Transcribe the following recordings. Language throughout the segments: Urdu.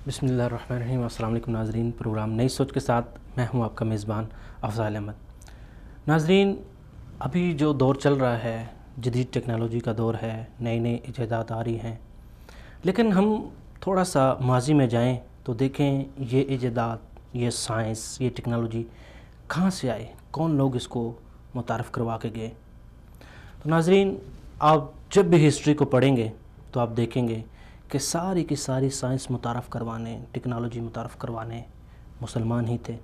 بسم اللہ الرحمن الرحیم۔ السلام علیکم ناظرین، پروگرام نئی سوچ کے ساتھ میں ہوں آپ کا میزبان افضال احمد۔ ناظرین، ابھی جو دور چل رہا ہے جدید ٹیکنالوجی کا دور ہے، نئی نئی ایجادات آ رہی ہیں، لیکن ہم تھوڑا سا ماضی میں جائیں تو دیکھیں یہ ایجادات، یہ سائنس، یہ ٹیکنالوجی کہاں سے آئے، کون لوگ اس کو متعارف کروا کے گئے۔ تو ناظرین، آپ جب بھی ہسٹری کو پڑھیں گے تو آپ دیکھیں گے کہ ساری کی ساری سائنس متعارف کروانے، ٹیکنالوجی متعارف کروانے مسلمان ہی تھے۔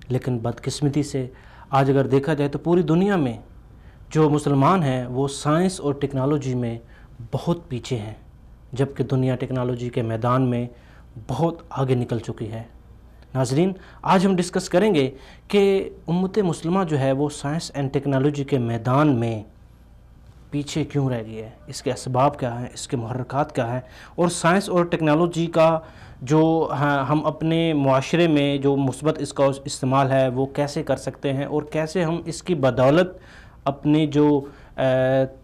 لیکن بدقسمتی سے آج اگر دیکھا جائے تو پوری دنیا میں جو مسلمان ہیں وہ سائنس اور ٹیکنالوجی میں بہت پیچھے ہیں، جبکہ دنیا ٹیکنالوجی کے میدان میں بہت آگے نکل چکی ہے۔ ناظرین، آج ہم ڈسکس کریں گے کہ امت مسلمہ جو ہے وہ سائنس اینڈ ٹیکنالوجی کے میدان میں پیچھے کیوں رہ گئی ہے، اس کے اسباب کیا ہیں، اس کے محرکات کیا ہیں، اور سائنس اور ٹیکنالوجی کا جو ہم اپنے معاشرے میں جو مثبت اس کا استعمال ہے وہ کیسے کر سکتے ہیں، اور کیسے ہم اس کی بدولت اپنی جو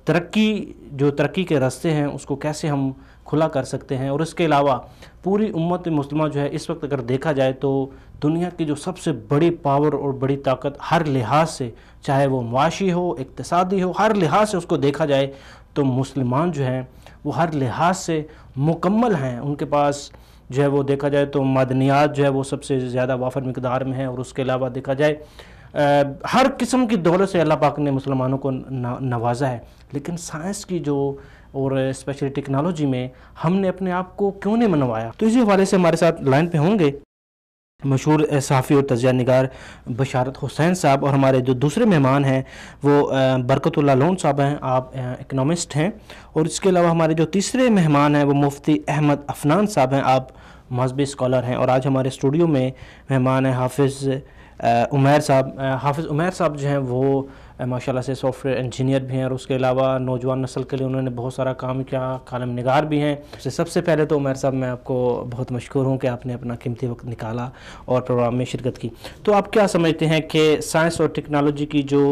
ترقی کے راستے ہیں اس کو کیسے ہم کھلا کر سکتے ہیں۔ اور اس کے علاوہ پوری امت مسلمہ جو ہے اس وقت اگر دیکھا جائے تو دنیا کی جو سب سے بڑی پاور اور بڑی طاقت ہر لحاظ سے، چاہے وہ معاشی ہو، اقتصادی ہو، ہر لحاظ سے اس کو دیکھا جائے تو مسلمان جو ہیں وہ ہر لحاظ سے مکمل ہیں۔ ان کے پاس جو ہے وہ دیکھا جائے تو معدنیات جو ہے وہ سب سے زیادہ وافر مقدار میں ہیں، اور اس کے علاوہ دیکھا جائے ہر قسم کی دولت سے اللہ پاک نے مسلمانوں کو نوازا ہے۔ لیکن سائنس کی جو اور اسپیشلی ٹیکنالوجی میں ہم نے اپنے آپ کو کیوں نہیں منوایا؟ تو اسی حوالے سے ہمارے ساتھ لائن پہ ہوں گے مشہور صحافی اور تجزیہ نگار بشارت حسین صاحب، اور ہمارے جو دوسرے مہمان ہیں وہ برکت اللہ لون صاحب ہیں، آپ اکنامسٹ ہیں، اور اس کے علاوہ ہمارے جو تیسرے مہمان ہیں وہ مفتی احمد عفنان صاحب ہیں، آپ مذہبی اسکالر ہیں۔ اور آج ہمارے اسٹوڈیو میں مہمان ہیں حافظ عمیر صاحب۔ حافظ عمیر صاحب جو ہیں وہ ماشاءاللہ سے سافٹ ویئر انجینئر بھی ہیں، اور اس کے علاوہ نوجوان نسل کے لیے انہوں نے بہت سارا کام کیا، کالم نگار بھی ہیں۔ سب سے پہلے تو عمیر صاحب میں آپ کو بہت مشکور ہوں کہ آپ نے اپنا قیمتی وقت نکالا اور پروگرام میں شرکت کی۔ تو آپ کیا سمجھتے ہیں کہ سائنس اور ٹیکنالوجی کی جو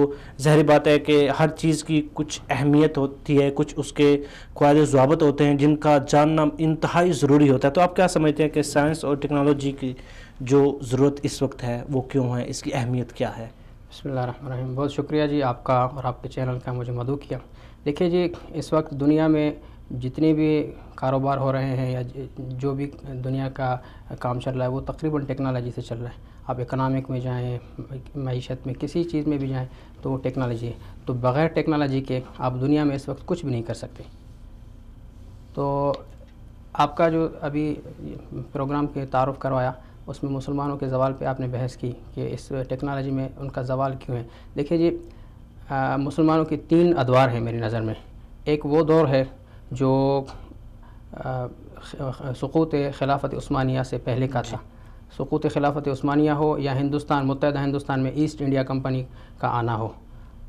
ظاہری بات ہے کہ ہر چیز کی کچھ اہمیت ہوتی ہے، کچھ اس کے قواعد و ضوابط ہوتے ہیں جن کا جاننا انتہائی ضروری ہوتا ہے، تو آپ کیا سمجھتے ہیں کہ سائنس اور ٹیکنالوجی کی جو ضرورت اس وقت ہے وہ کیوں ہے، اس کی اہمیت کیا ہے؟ بسم اللہ الرحمن الرحیم۔ بہت شکریہ جی آپ کا اور آپ کے چینل کا مجھے مدعو کیا۔ دیکھیے جی، اس وقت دنیا میں جتنے بھی کاروبار ہو رہے ہیں یا جو بھی دنیا کا کام چل رہا ہے وہ تقریباً ٹیکنالوجی سے چل رہا ہے۔ آپ اکنامک میں جائیں، معیشت میں کسی چیز میں بھی جائیں تو وہ ٹیکنالوجی ہے۔ تو بغیر ٹیکنالوجی کے آپ دنیا میں اس وقت کچھ بھی نہیں کر سکتے۔ تو آپ کا جو ابھی پروگرام کے تعارف کروایا اس میں مسلمانوں کے زوال پہ آپ نے بحث کی کہ اس ٹیکنالوجی میں ان کا زوال کیوں ہے۔ دیکھیے جی، مسلمانوں کی 3 ادوار ہیں میری نظر میں۔ ایک وہ دور ہے جو سقوط خلافت عثمانیہ سے پہلے کا تھا۔ سقوط خلافت عثمانیہ ہو یا متحدہ ہندوستان میں ایسٹ انڈیا کمپنی کا آنا ہو،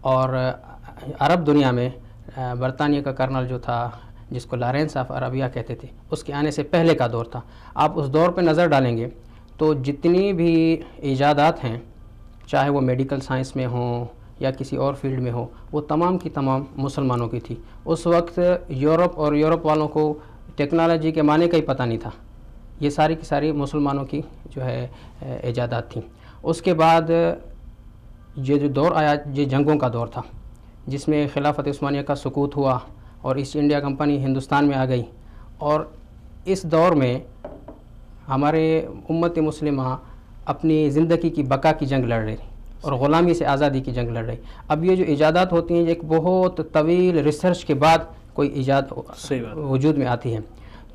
اور عرب دنیا میں برطانیہ کا کرنل جو تھا جس کو لارنس آف عربیہ کہتے تھے، اس کے آنے سے پہلے کا دور تھا۔ آپ اس دور پہ نظر ڈالیں گے تو جتنی بھی ایجادات ہیں، چاہے وہ میڈیکل سائنس میں ہوں یا کسی اور فیلڈ میں ہو، وہ تمام کی تمام مسلمانوں کی تھی۔ اس وقت یورپ والوں کو ٹیکنالوجی کے معنی کا ہی پتہ نہیں تھا۔ یہ ساری کی ساری مسلمانوں کی جو ہے ایجادات تھیں۔ اس کے بعد یہ جو دور آیا یہ جنگوں کا دور تھا، جس میں خلافت عثمانیہ کا سقوط ہوا اور ایسٹ انڈیا کمپنی ہندوستان میں آ گئی، اور اس دور میں ہمارے امت مسلمہ اپنی زندگی کی بقا کی جنگ لڑ رہی اور غلامی سے آزادی کی جنگ لڑ رہی۔ اب یہ جو ایجادات ہوتی ہیں، ایک بہت طویل ریسرچ کے بعد کوئی ایجاد وجود میں آتی ہے۔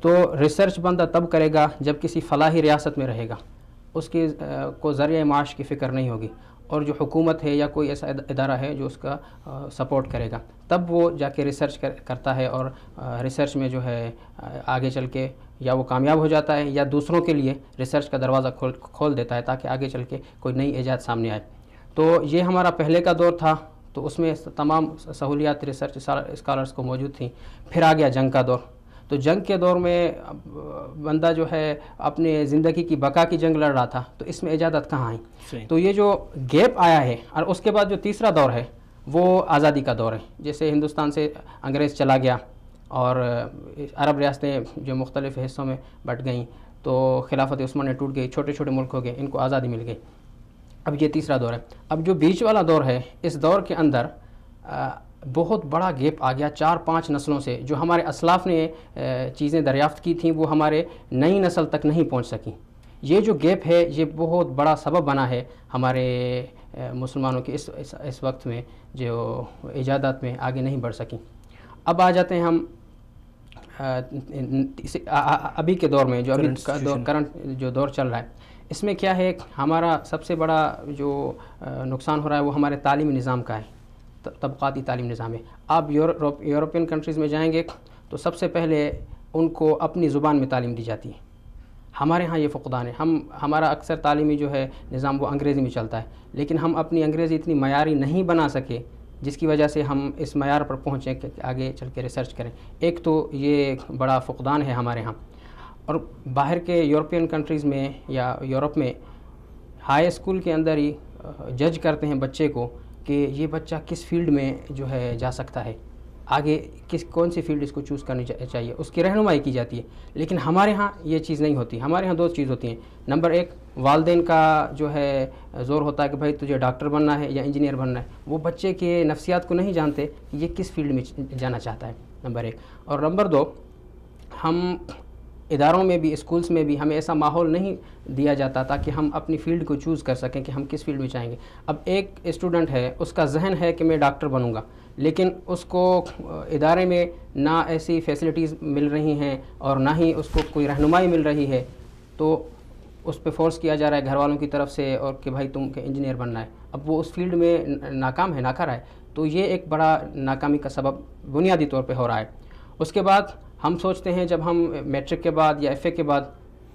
تو ریسرچ بندہ تب کرے گا جب کسی فلاحی ریاست میں رہے گا، اس کی کو ذریعہ معاش کی فکر نہیں ہوگی، اور جو حکومت ہے یا کوئی ایسا ادارہ ہے جو اس کا سپورٹ کرے گا، تب وہ جا کے ریسرچ کرتا ہے، اور ریسرچ میں جو ہے آگے چل کے یا وہ کامیاب ہو جاتا ہے یا دوسروں کے لیے ریسرچ کا دروازہ کھول دیتا ہے تاکہ آگے چل کے کوئی نئی ایجاد سامنے آئے۔ تو یہ ہمارا پہلے کا دور تھا، تو اس میں تمام سہولیات ریسرچ اسکالرس کو موجود تھیں۔ پھر آ گیا جنگ کا دور۔ تو جنگ کے دور میں بندہ جو ہے اپنے زندگی کی بقا کی جنگ لڑ رہا تھا، تو اس میں ایجادات کہاں آئیں؟ تو یہ جو گیپ آیا ہے، اور اس کے بعد جو تیسرا دور ہے وہ آزادی کا دور ہے۔ جیسے ہندوستان سے انگریز چلا گیا اور عرب ریاستیں جو مختلف حصوں میں بٹ گئیں، تو خلافت عثمانیہ ٹوٹ گئی، چھوٹے چھوٹے ملک ہو گئے، ان کو آزادی مل گئی۔ اب یہ تیسرا دور ہے۔ اب جو بیچ والا دور ہے، اس دور کے اندر بہت بڑا گیپ آ گیا 4-5 نسلوں سے۔ جو ہمارے اسلاف نے چیزیں دریافت کی تھیں وہ ہمارے نئی نسل تک نہیں پہنچ سکیں۔ یہ جو گیپ ہے یہ بہت بڑا سبب بنا ہے ہمارے مسلمانوں کے اس وقت میں جو ایجادات میں آگے نہیں بڑھ سکیں۔ اب آ جاتے ہیں ہم ابھی کے دور میں، جو ابھی کرنٹ جو دور چل رہا ہے، اس میں کیا ہے، ہمارا سب سے بڑا جو نقصان ہو رہا ہے وہ ہمارے تعلیمی نظام کا ہے، طبقاتی تعلیم نظام ہے۔ آپ یورپین کنٹریز میں جائیں گے تو سب سے پہلے ان کو اپنی زبان میں تعلیم دی جاتی ہے۔ ہمارے ہاں یہ فقدان ہے۔ ہمارا اکثر تعلیمی جو ہے نظام وہ انگریزی میں چلتا ہے، لیکن ہم اپنی انگریزی اتنی معیاری نہیں بنا سکے جس کی وجہ سے ہم اس معیار پر پہنچیں کہ آگے چل کے ریسرچ کریں۔ ایک تو یہ بڑا فقدان ہے ہمارے ہاں۔ اور باہر کے یورپین کنٹریز میں یا یورپ میں ہائی اسکول کے اندر ہی جج کرتے ہیں بچے کو کہ یہ بچہ کس فیلڈ میں جو ہے جا سکتا ہے، آگے کون سی فیلڈ اس کو چوز کرنی چاہیے، اس کی رہنمائی کی جاتی ہے۔ لیکن ہمارے ہاں یہ چیز نہیں ہوتی۔ ہمارے ہاں 2 چیز ہوتی ہیں۔ نمبر 1 والدین کا جو ہے زور ہوتا ہے کہ بھائی تجھے ڈاکٹر بننا ہے یا انجینئر بننا ہے، وہ بچے کے نفسیات کو نہیں جانتے کہ یہ کس فیلڈ میں جانا چاہتا ہے، نمبر 1۔ اور نمبر 2، ہم اداروں میں بھی، اسکولس میں بھی ہمیں ایسا ماحول نہیں دیا جاتا تاکہ ہم اپنی فیلڈ کو چوز کر سکیں کہ ہم کس فیلڈ میں چاہیں گے۔ اب ایک اسٹوڈنٹ ہے، اس کا ذہن ہے کہ میں ڈاکٹر بنوں گا، لیکن اس کو ادارے میں نہ ایسی فیسلٹیز مل رہی ہیں اور نہ ہی اس کو کوئی رہنمائی مل رہی ہے، تو اس پہ فورس کیا جا رہا ہے گھر والوں کی طرف سے اور کہ بھائی تم انجینئر بننا ہے۔ اب وہ اس فیلڈ میں ناکام ہے، ناکارہ ہے، تو یہ ایک بڑا ناکامی کا سبب بنیادی طور پہ ہو رہا ہے۔ اس کے بعد ہم سوچتے ہیں جب ہم میٹرک کے بعد یا ایف اے کے بعد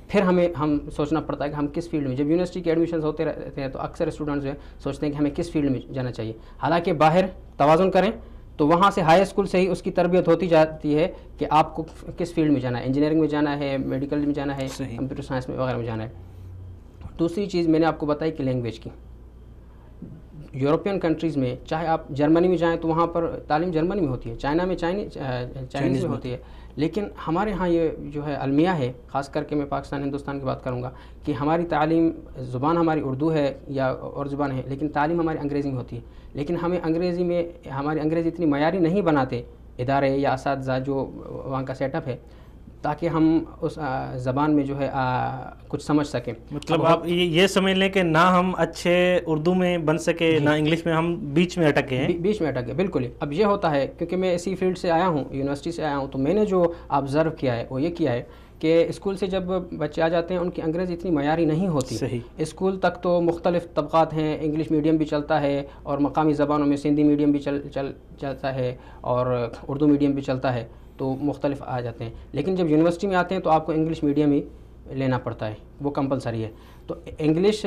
پھر ہم سوچنا پڑتا ہے کہ ہم کس فیلڈ میں، جب یونیورسٹی کے ایڈمیشنز ہوتے رہتے ہیں تو اکثر اسٹوڈنٹس جو ہے سوچتے ہیں کہ ہمیں کس فیلڈ میں جانا چاہیے، حالانکہ باہر توازن کریں تو وہاں سے ہائی اسکول سے ہی اس کی تربیت ہوتی جاتی ہے کہ آپ کو کس فیلڈ میں جانا ہے، انجینئرنگ میں جانا ہے، میڈیکل میں جانا ہے، کمپیوٹر سائنس میں وغیرہ میں جانا ہے۔ دوسری چیز میں نے آپ کو بتائی کہ لینگویج کی۔ یورپین کنٹریز میں چاہے آپ جرمنی میں جائیں تو وہاں پر تعلیم جرمنی میں ہوتی ہے، چائنا میں چائنیز میں ہوتی ہے، لیکن ہمارے ہاں یہ جو ہے المیہ ہے، خاص کر کے میں پاکستان ہندوستان کی بات کروں گا کہ ہماری تعلیم، زبان ہماری اردو ہے یا اور زبان ہے، لیکن تعلیم ہماری انگریزی میں ہوتی ہے۔ لیکن ہمیں انگریزی میں، ہماری انگریزی اتنی معیاری نہیں بناتے ادارے یا اساتذہ جو وہاں کا سیٹ اپ ہے تاکہ ہم اس زبان میں جو ہے کچھ سمجھ سکیں۔ مطلب آپ یہ سمجھ لیں کہ نہ ہم اچھے اردو میں بن سکے نہ انگلش میں، ہم بیچ میں اٹک گئے ہیں۔ بیچ میں اٹک گئے، بالکل ہی۔ اب یہ ہوتا ہے کیونکہ میں اسی فیلڈ سے آیا ہوں، یونیورسٹی سے آیا ہوں، تو میں نے جو آبزرو کیا ہے وہ یہ کیا ہے کہ اسکول سے جب بچے آ جاتے ہیں ان کی انگریزی اتنی معیاری نہیں ہوتی۔ صحیح۔ اسکول تک تو مختلف طبقات ہیں، انگلش میڈیم بھی چلتا ہے اور مقامی زبانوں میں سندھی میڈیم بھی چلتا ہے اور اردو میڈیم بھی چلتا ہے، تو مختلف آ جاتے ہیں۔ لیکن جب یونیورسٹی میں آتے ہیں تو آپ کو انگلش میڈیم ہی لینا پڑتا ہے، وہ کمپلسری ہے۔ تو انگلش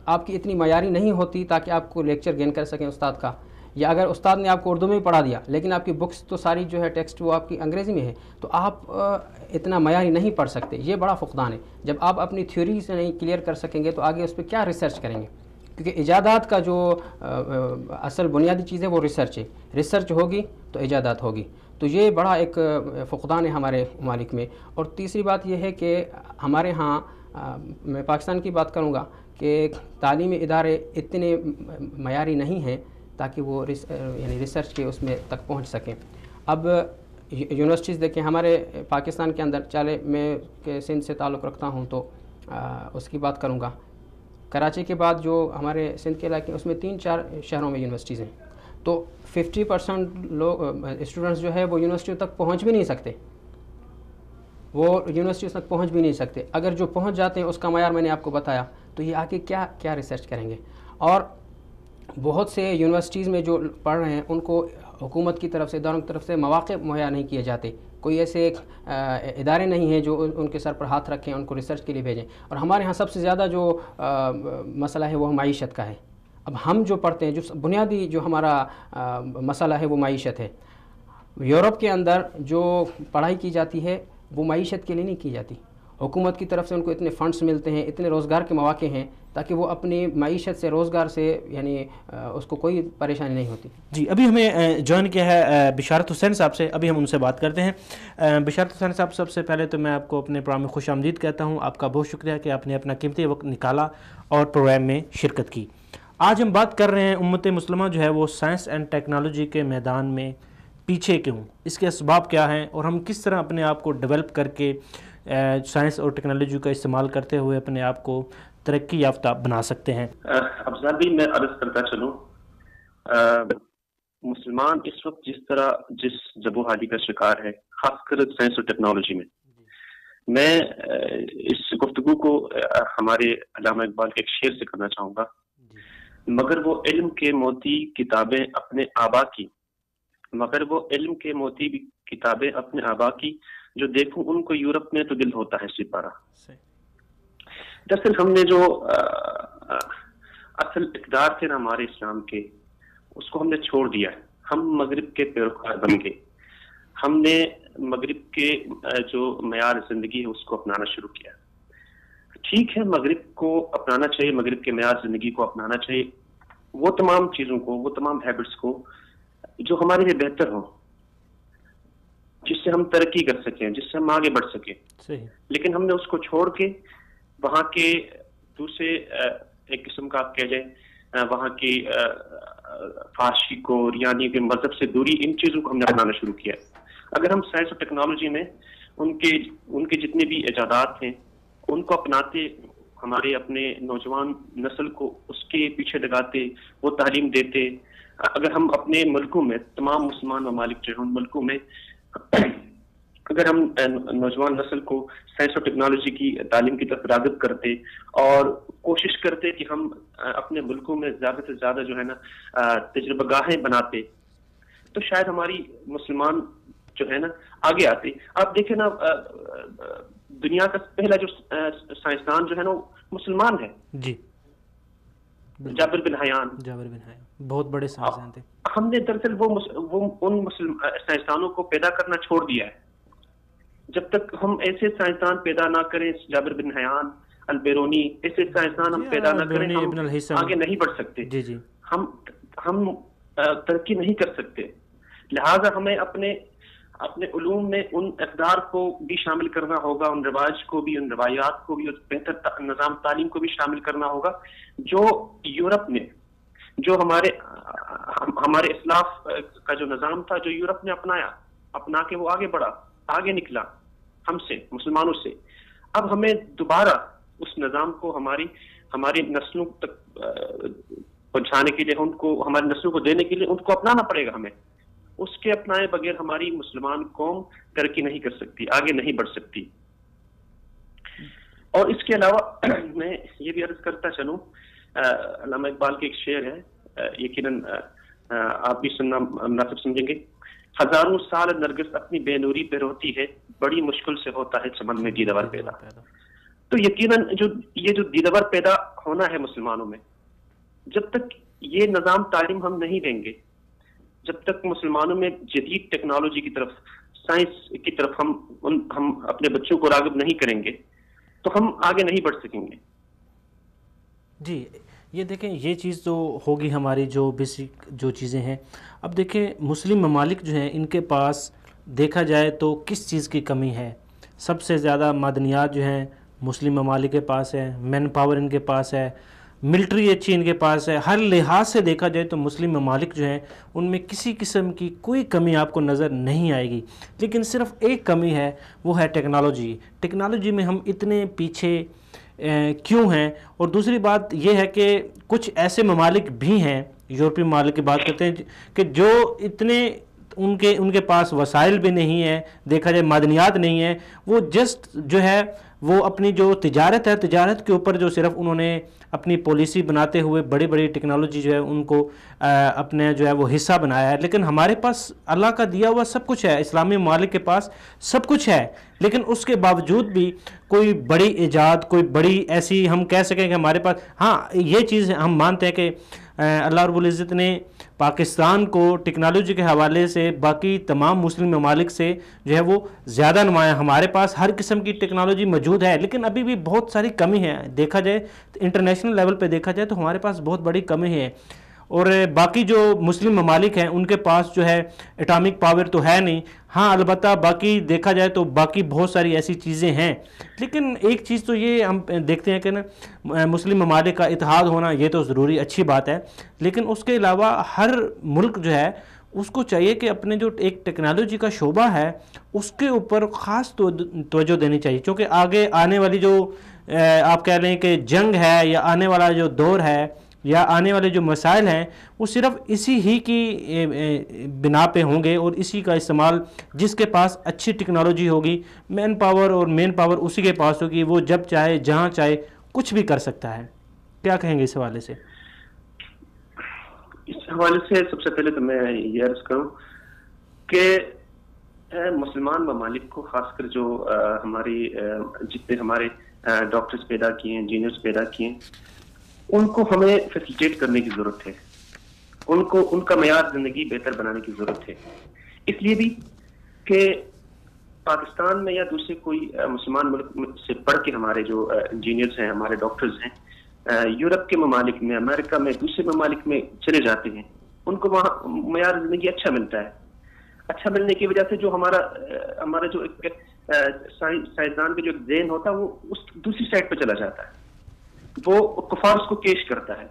آپ کی اتنی معیاری نہیں ہوتی تاکہ آپ کو لیکچر گین کر سکیں استاد کا، یا اگر استاد نے آپ کو اردو میں ہی پڑھا دیا لیکن آپ کی بکس تو ساری جو ہے ٹیکسٹ وہ آپ کی انگریزی میں ہے، تو آپ اتنا معیاری نہیں پڑھ سکتے۔ یہ بڑا فقدان ہے۔ جب آپ اپنی تھیوری سے نہیں کلیئر کر سکیں گے تو آگے اس پہ کیا ریسرچ کریں گے؟ کیونکہ ایجادات کا جو اصل بنیادی چیز ہے وہ ریسرچ ہے، ریسرچ ہوگی تو ایجادات ہوگی۔ تو یہ بڑا ایک فقدان ہے ہمارے ممالک میں۔ اور تیسری بات یہ ہے کہ ہمارے ہاں، میں پاکستان کی بات کروں گا، کہ تعلیمی ادارے اتنے معیاری نہیں ہیں تاکہ وہ یعنی ریسرچ کے اس میں تک پہنچ سکیں۔ اب یونیورسٹیز دیکھیں ہمارے پاکستان کے اندر، چلے میں کہ سندھ سے تعلق رکھتا ہوں تو اس کی بات کروں گا، کراچی کے بعد جو ہمارے سندھ کے علاقے اس میں 3-4 شہروں میں یونیورسٹیز ہیں، تو 50% لوگ اسٹوڈنٹس جو ہے وہ یونیورسٹیوں تک پہنچ بھی نہیں سکتے، وہ یونیورسٹیوں تک پہنچ بھی نہیں سکتے۔ اگر جو پہنچ جاتے ہیں اس کا معیار میں نے آپ کو بتایا، تو یہ آگے کیا ریسرچ کریں گے؟ اور بہت سے یونیورسٹیز میں جو پڑھ رہے ہیں ان کو حکومت کی طرف سے، اداروں کی طرف سے مواقع مہیا نہیں کیے جاتے، کوئی ایسے ادارے نہیں ہیں جو ان کے سر پر ہاتھ رکھیں، ان کو ریسرچ کے لیے بھیجیں۔ اور ہمارے ہاں سب سے زیادہ جو مسئلہ ہے وہ معیشت کا ہے۔ اب ہم جو پڑھتے ہیں، جو بنیادی جو ہمارا مسئلہ ہے وہ معیشت ہے۔ یورپ کے اندر جو پڑھائی کی جاتی ہے وہ معیشت کے لیے نہیں کی جاتی، حکومت کی طرف سے ان کو اتنے فنڈز ملتے ہیں، اتنے روزگار کے مواقع ہیں تاکہ وہ اپنی معیشت سے، روزگار سے یعنی اس کو کوئی پریشانی نہیں ہوتی. جی ابھی ہمیں جوائن کیا ہے بشارت حسین صاحب سے، ابھی ہم ان سے بات کرتے ہیں. بشارت حسین صاحب، سب سے پہلے تو میں آپ کو اپنے پروگرام میں خوش آمدید کہتا ہوں. آپ کا بہت شکریہ کہ آپ نے اپنا قیمتی وقت نکالا اور پروگرام میں شرکت کی. آج ہم بات کر رہے ہیں امت مسلمہ جو ہے وہ سائنس اینڈ ٹیکنالوجی کے میدان میں پیچھے کیوں، اس کے اسباب کیا ہیں، اور ہم کس طرح اپنے آپ کو ڈیولپ کر کے سائنس اور ٹیکنالوجی کا استعمال کرتے ہوئے اپنے آپ کو ترقی یافتہ بنا سکتے ہیں. افضل بھی میں عرض کرتا چلوں، مسلمان اس وقت جس جبوحالی کا شکار ہے، خاص کر سائنس اور ٹیکنالوجی میں اس گفتگو کو ہمارے علامہ اقبال کے ایک شعر سے کرنا چاہوں گا. مگر وہ علم کے موتی کتابیں اپنے آبا کی، مگر وہ علم کے موتی کتابیں اپنے آبا کی، جو دیکھوں ان کو یورپ میں تو دل ہوتا ہے سپارہ. دراصل ہم نے جو اصل اقدار تھے نا ہمارے اسلام کے، اس کو ہم نے چھوڑ دیا. ہم مغرب کے پیروکار بن گئے. ہم نے مغرب کے جو معیار زندگی ہے اس کو اپنانا شروع کیا. ٹھیک ہے، مغرب کو اپنانا چاہیے، مغرب کے معیار زندگی کو اپنانا چاہیے، وہ تمام چیزوں کو، وہ تمام ہیبٹس کو جو ہمارے لیے بہتر ہوں، جس سے ہم ترقی کر سکیں، جس سے ہم آگے بڑھ سکیں. لیکن ہم نے اس کو چھوڑ کے وہاں کے دوسرے ایک قسم کا آپ کہہ جائیں وہاں کی فحاشی کو، یعنی کہ مذہب سے دوری، ان چیزوں کو ہم نے اپنانا شروع کیا. اگر ہم سائنس اور ٹیکنالوجی میں ان کے جتنے بھی ایجادات ہیں ان کو اپناتے، ہمارے اپنے نوجوان نسل کو اس کے پیچھے لگاتے، وہ تعلیم دیتے، اگر ہم اپنے ملکوں میں، تمام مسلمان ممالک جو ہیں ان ملکوں میں اگر ہم نوجوان نسل کو سائنس اور ٹیکنالوجی کی تعلیم کی طرف راغب کرتے اور کوشش کرتے کہ ہم اپنے ملکوں میں زیادہ سے زیادہ جو ہے نا تجربہ گاہیں بناتے، تو شاید ہماری مسلمان جو ہے نا آگے آتے. آپ دیکھیں نا، دنیا کا پہلا جو سائنسدان جو ہے نا وہ مسلمان ہے. جی، جابر بن حیان بہت بڑے سائنسدان تھے. ہم نے دراصل وہ ان سائنسدانوں کو پیدا کرنا چھوڑ دیا ہے. جب تک ہم ایسے سائنسدان پیدا نہ کریں، جابر بن حیان، البیرونی، ایسے سائنسدان ہم پیدا نہ کریں، ہم آگے نہیں بڑھ سکتے. جی جی، ہم ترقی نہیں کر سکتے. لہٰذا ہمیں اپنے علوم میں ان اقدار کو بھی شامل کرنا ہوگا، ان رواج کو بھی، ان روایات کو بھی، اور بہتر نظام تعلیم کو بھی شامل کرنا ہوگا جو یورپ میں، جو ہمارے اسلاف کا جو نظام تھا، جو یورپ نے اپنا کے وہ آگے بڑھا، آگے نکلا ہم سے، مسلمانوں سے. اب ہمیں دوبارہ اس نظام کو ہماری نسلوں تک پہنچانے کے لیے، ان کو، ہماری نسلوں کو دینے کے لیے ان کو اپنانا پڑے گا. ہمیں اس کے اپنائے بغیر ہماری مسلمان قوم ترقی نہیں کر سکتی، آگے نہیں بڑھ سکتی. اور اس کے علاوہ میں یہ بھی عرض کرتا چلوں، علامہ اقبال کے ایک شعر ہے، یقیناً آپ بھی سننا مناسب سمجھیں گے. ہزاروں سال نرگس اپنی بے نوری پہ روتی ہے، بڑی مشکل سے ہوتا ہے چمن میں دیدور پیدا. تو یقیناً یہ جو دیدور پیدا ہونا ہے مسلمانوں میں، جب تک یہ نظام تعلیم ہم نہیں دیں گے، جب تک مسلمانوں میں جدید ٹیکنالوجی کی طرف، سائنس کی طرف ہم اپنے بچوں کو راغب نہیں کریں گے، تو ہم آگے نہیں بڑھ سکیں گے. جی، یہ دیکھیں، یہ چیز تو ہوگی ہماری جو بیسک جو چیزیں ہیں. اب دیکھیں مسلم ممالک جو ہیں ان کے پاس دیکھا جائے تو کس چیز کی کمی ہے؟ سب سے زیادہ معدنیات جو ہیں مسلم ممالک کے پاس ہے، مین پاور ان کے پاس ہے، ملٹری اچھی ان کے پاس ہے. ہر لحاظ سے دیکھا جائے تو مسلم ممالک جو ہیں ان میں کسی قسم کی کوئی کمی آپ کو نظر نہیں آئے گی. لیکن صرف ایک کمی ہے، وہ ہے ٹیکنالوجی. ٹیکنالوجی میں ہم اتنے پیچھے کیوں ہیں؟ اور دوسری بات یہ ہے کہ کچھ ایسے ممالک بھی ہیں، یورپی ممالک کی بات کرتے ہیں، کہ جو اتنے ان کے پاس وسائل بھی نہیں ہیں، دیکھا جائے معدنیات نہیں ہیں. وہ جسٹ جو ہے وہ اپنی جو تجارت ہے، تجارت کے اوپر جو صرف انہوں نے اپنی پالیسی بناتے ہوئے بڑی بڑی ٹیکنالوجی جو ہے ان کو اپنے جو ہے وہ حصہ بنایا ہے. لیکن ہمارے پاس اللہ کا دیا ہوا سب کچھ ہے، اسلامی ممالک کے پاس سب کچھ ہے، لیکن اس کے باوجود بھی کوئی بڑی ایجاد، کوئی بڑی ایسی ہم کہہ سکیں کہ ہمارے پاس، ہاں یہ چیز ہم مانتے ہیں کہ اللہ رب العزت نے پاکستان کو ٹیکنالوجی کے حوالے سے باقی تمام مسلم ممالک سے جو ہے وہ زیادہ نمایاں. ہمارے پاس ہر قسم کی ٹیکنالوجی موجود ہے لیکن ابھی بھی بہت ساری کمی ہے. دیکھا جائے انٹرنیشنل لیول پہ دیکھا جائے تو ہمارے پاس بہت بڑی کمی ہے. اور باقی جو مسلم ممالک ہیں ان کے پاس جو ہے اٹامک پاور تو ہے نہیں. ہاں البتہ باقی دیکھا جائے تو باقی بہت ساری ایسی چیزیں ہیں. لیکن ایک چیز تو یہ ہم دیکھتے ہیں کہ نا مسلم ممالک کا اتحاد ہونا یہ تو ضروری اچھی بات ہے, لیکن اس کے علاوہ ہر ملک جو ہے اس کو چاہیے کہ اپنے جو ایک ٹیکنالوجی کا شعبہ ہے اس کے اوپر خاص توجہ دینی چاہیے, کیونکہ آگے آنے والی جو آپ کہہ لیں کہ جنگ ہے یا آنے والا جو دور ہے یا آنے والے جو مسائل ہیں وہ صرف اسی ہی کی بنا پہ ہوں گے, اور اسی کا استعمال جس کے پاس اچھی ٹیکنالوجی ہوگی, مین پاور اور مین پاور اسی کے پاس ہوگی, وہ جب چاہے جہاں چاہے کچھ بھی کر سکتا ہے. کیا کہیں گے اس حوالے سے؟ اس حوالے سے سب سے پہلے تو میں یہ عرض کروں کہ مسلمان ممالک کو خاص کر جو ہماری جتنے ہمارے ڈاکٹرز پیدا کیے ہیں, انجینئرز پیدا کیے ہیں, ان کو ہمیں فیسیلیٹیٹ کرنے کی ضرورت ہے. ان کا معیار زندگی بہتر بنانے کی ضرورت ہے. اس لیے بھی کہ پاکستان میں یا دوسرے کوئی مسلمان ملک سے پڑھ کے ہمارے جو انجینئرز ہیں, ہمارے ڈاکٹرز ہیں, یورپ کے ممالک میں, امریکہ میں, دوسرے ممالک میں چلے جاتے ہیں, ان کو وہاں معیار زندگی اچھا ملتا ہے. اچھا ملنے کی وجہ سے جو ہمارا جو سائنسدان کا جو ذہن ہوتا ہے وہ اس دوسری سائڈ پہ چلا جاتا ہے, وہ کفار اس کو کیش کرتا ہے.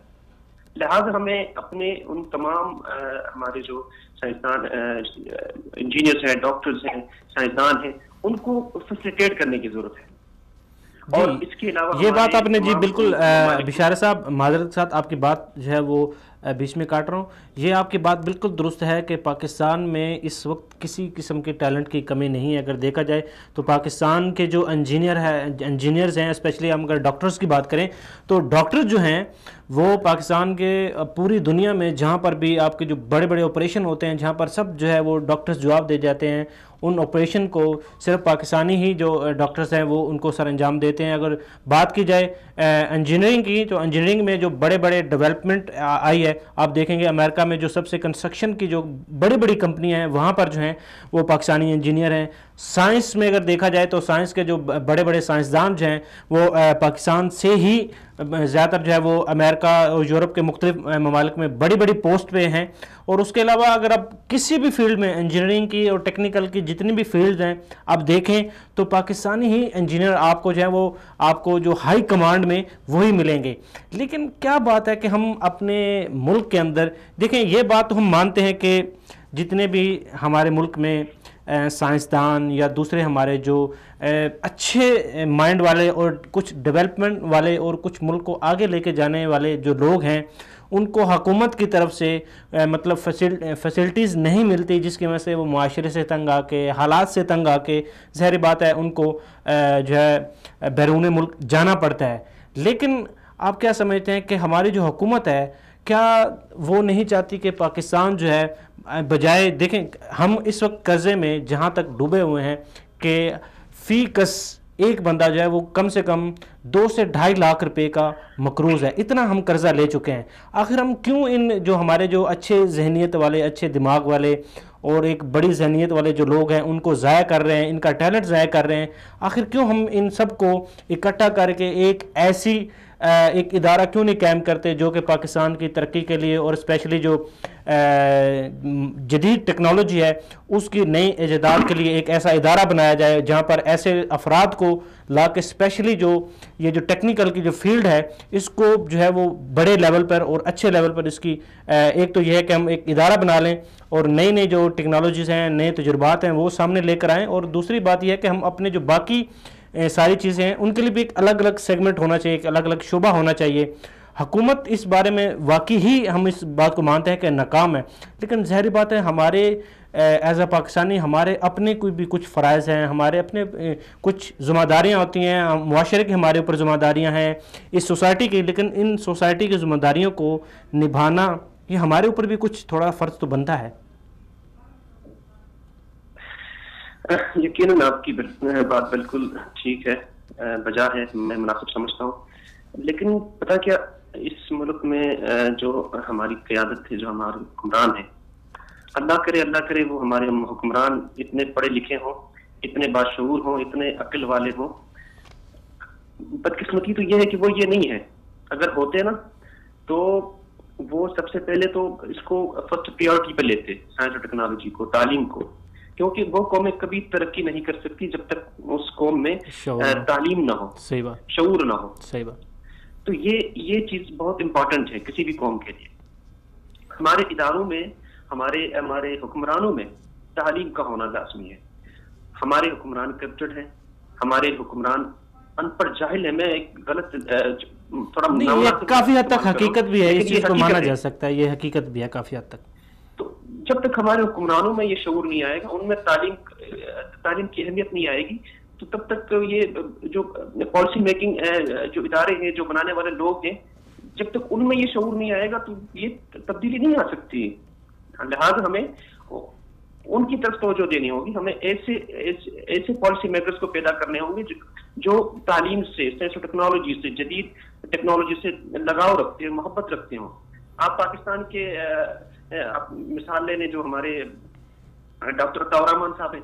لہٰذا ہمیں اپنے ان تمام ہمارے جو سائنسدان انجینئرز ہیں, ڈاکٹرز ہیں, سائنسدان ہیں, ان کو فیسیلیٹیٹ کرنے کی ضرورت ہے. اور اس کے علاوہ یہ بات آپ نے جی بالکل بشارت صاحب, معذرت کے ساتھ آپ کی بات جو ہے وہ بیچ میں کاٹ رہا ہوں, یہ آپ کی بات بالکل درست ہے کہ پاکستان میں اس وقت کسی قسم کے ٹیلنٹ کی کمی نہیں ہے. اگر دیکھا جائے تو پاکستان کے جو انجینئرز ہیں, اسپیشلی ہم اگر ڈاکٹرز کی بات کریں تو ڈاکٹر جو ہیں وہ پاکستان کے پوری دنیا میں جہاں پر بھی آپ کے جو بڑے بڑے آپریشن ہوتے ہیں, جہاں پر سب جو ہے وہ ڈاکٹرز جواب دے جاتے ہیں, ان آپریشن کو صرف پاکستانی ہی جو ڈاکٹرز ہیں وہ ان کو سر انجام دیتے ہیں. اگر بات کی جائے انجینئرنگ کی تو انجینئرنگ میں جو بڑے بڑے ڈیولپمنٹ آئی ہے, آپ دیکھیں گے امریکہ میں جو سب سے کنسٹرکشن کی جو بڑی بڑی کمپنیاں ہیں وہاں پر جو ہیں وہ پاکستانی انجینئر ہیں. سائنس میں اگر دیکھا جائے تو سائنس کے جو بڑے بڑے سائنسدان جو ہیں وہ پاکستان سے ہی زیادہ تر جو ہے وہ امریکہ اور یورپ کے مختلف ممالک میں بڑی بڑی پوسٹ پہ ہیں. اور اس کے علاوہ اگر آپ کسی بھی فیلڈ میں انجینئرنگ کی اور ٹیکنیکل کی جتنی بھی فیلڈ ہیں آپ دیکھیں تو پاکستانی ہی انجینئر آپ کو جو ہے وہ آپ کو جو ہائی کمانڈ میں وہی ملیں گے. لیکن کیا بات ہے کہ ہم اپنے ملک کے اندر دیکھیں, یہ بات تو ہم مانتے ہیں کہ جتنے بھی ہمارے ملک میں سائنسدان یا دوسرے ہمارے جو اچھے مائنڈ والے اور کچھ ڈیولپمنٹ والے اور کچھ ملک کو آگے لے کے جانے والے جو لوگ ہیں ان کو حکومت کی طرف سے مطلب فیسلٹیز نہیں ملتی, جس کی وجہ سے وہ معاشرے سے تنگ آ کے, حالات سے تنگ آ کے ظاہر بات ہے ان کو جو ہے بیرون ملک جانا پڑتا ہے. لیکن آپ کیا سمجھتے ہیں کہ ہماری جو حکومت ہے کیا وہ نہیں چاہتی کہ پاکستان جو ہے بجائے, دیکھیں ہم اس وقت قرضے میں جہاں تک ڈوبے ہوئے ہیں کہ فی کس ایک بندہ جو ہے وہ کم سے کم 2 سے 2.5 لاکھ روپے کا مقروض ہے, اتنا ہم قرضہ لے چکے ہیں. آخر ہم کیوں ان جو ہمارے جو اچھے ذہنیت والے, اچھے دماغ والے اور ایک بڑی ذہنیت والے جو لوگ ہیں ان کو ضائع کر رہے ہیں, ان کا ٹیلنٹ ضائع کر رہے ہیں؟ آخر کیوں ہم ان سب کو اکٹھا کر کے ایک ادارہ کیوں نہیں قائم کرتے جو کہ پاکستان کی ترقی کے لیے اور اسپیشلی جو جدید ٹیکنالوجی ہے اس کی نئی ایجادات کے لیے ایک ایسا ادارہ بنایا جائے جہاں پر ایسے افراد کو لا کے اسپیشلی جو یہ جو ٹیکنیکل کی جو فیلڈ ہے اس کو جو ہے وہ بڑے لیول پر اور اچھے لیول پر اس کی ایک تو یہ ہے کہ ہم ایک ادارہ بنا لیں اور نئی جو ٹیکنالوجیز ہیں, نئے تجربات ہیں وہ سامنے لے کر آئیں. اور دوسری بات یہ ہے کہ ہم اپنے جو باقی ساری چیزیں ہیں ان کے لیے بھی ایک الگ الگ سیگمنٹ ہونا چاہیے, ایک الگ الگ شعبہ ہونا چاہیے. حکومت اس بارے میں واقعی ہی ہم اس بات کو مانتے ہیں کہ ناکام ہے, لیکن ظاہری بات ہے ہمارے ایز اے پاکستانی ہمارے اپنے کوئی بھی کچھ فرائض ہیں, ہمارے اپنے کچھ ذمہ داریاں ہوتی ہیں, معاشرے کی ہمارے اوپر ذمہ داریاں ہیں اس سوسائٹی کی, لیکن ان سوسائٹی کی ذمہ داریوں کو نبھانا یہ ہمارے اوپر بھی کچھ تھوڑا فرض تو بنتا ہے. یقیناً آپ کی بات بالکل ٹھیک ہے, بجا ہے, میں مناسب سمجھتا ہوں. لیکن پتہ کیا, اس ملک میں جو ہماری قیادت ہے، جو ہمارے حکمران ہیں، اللہ کرے وہ ہمارے حکمران اتنے پڑھے لکھے ہوں، اتنے باشعور ہوں، اتنے عقل والے ہوں. بدقسمتی تو یہ ہے کہ وہ یہ نہیں ہے. اگر ہوتے نا تو وہ سب سے پہلے تو اس کو فرسٹ پریورٹی پہ لیتے، سائنس اور ٹیکنالوجی کو، تعلیم کو، کیونکہ وہ قومیں کبھی ترقی نہیں کر سکتی جب تک اس قوم میں تعلیم نہ ہو، صحیح بات، شعور نہ ہو. صحیح بات. تو یہ چیز بہت امپورٹنٹ ہے کسی بھی قوم کے لیے. ہمارے اداروں میں، ہمارے حکمرانوں میں تعلیم کا ہونا لازمی ہے. ہمارے حکمران کرپٹڈ ہیں، ہمارے حکمران ان پڑھ جاہل ہے. میں ایک غلط تھوڑا نہیں، یہ کافی حد تک حقیقت بھی ہے، اس چیز کو مانا جا سکتا ہے، یہ حقیقت بھی ہے کافی حد تک. تو جب تک ہمارے حکمرانوں میں یہ شعور نہیں آئے گا، ان میں تعلیم کی اہمیت نہیں آئے گی، تو تب تک یہ جو پالیسی میکنگ جو ادارے ہیں، جو بنانے والے لوگ ہیں، جب تک ان میں یہ شعور نہیں آئے گا تو یہ تبدیلی نہیں آ سکتی. لہٰذا ہمیں ان کی طرف توجہ دینی ہوگی. ہمیں ایسے پالیسی میکرز کو پیدا کرنے ہوں گے جو تعلیم سے، سائنس اور ٹیکنالوجی سے، جدید ٹیکنالوجی سے لگاؤ رکھتے ہیں، محبت رکھتے ہوں. آپ پاکستان کے مثال لے لیں، جو ہمارے ڈاکٹر عطاء الرحمان صاحب ہیں،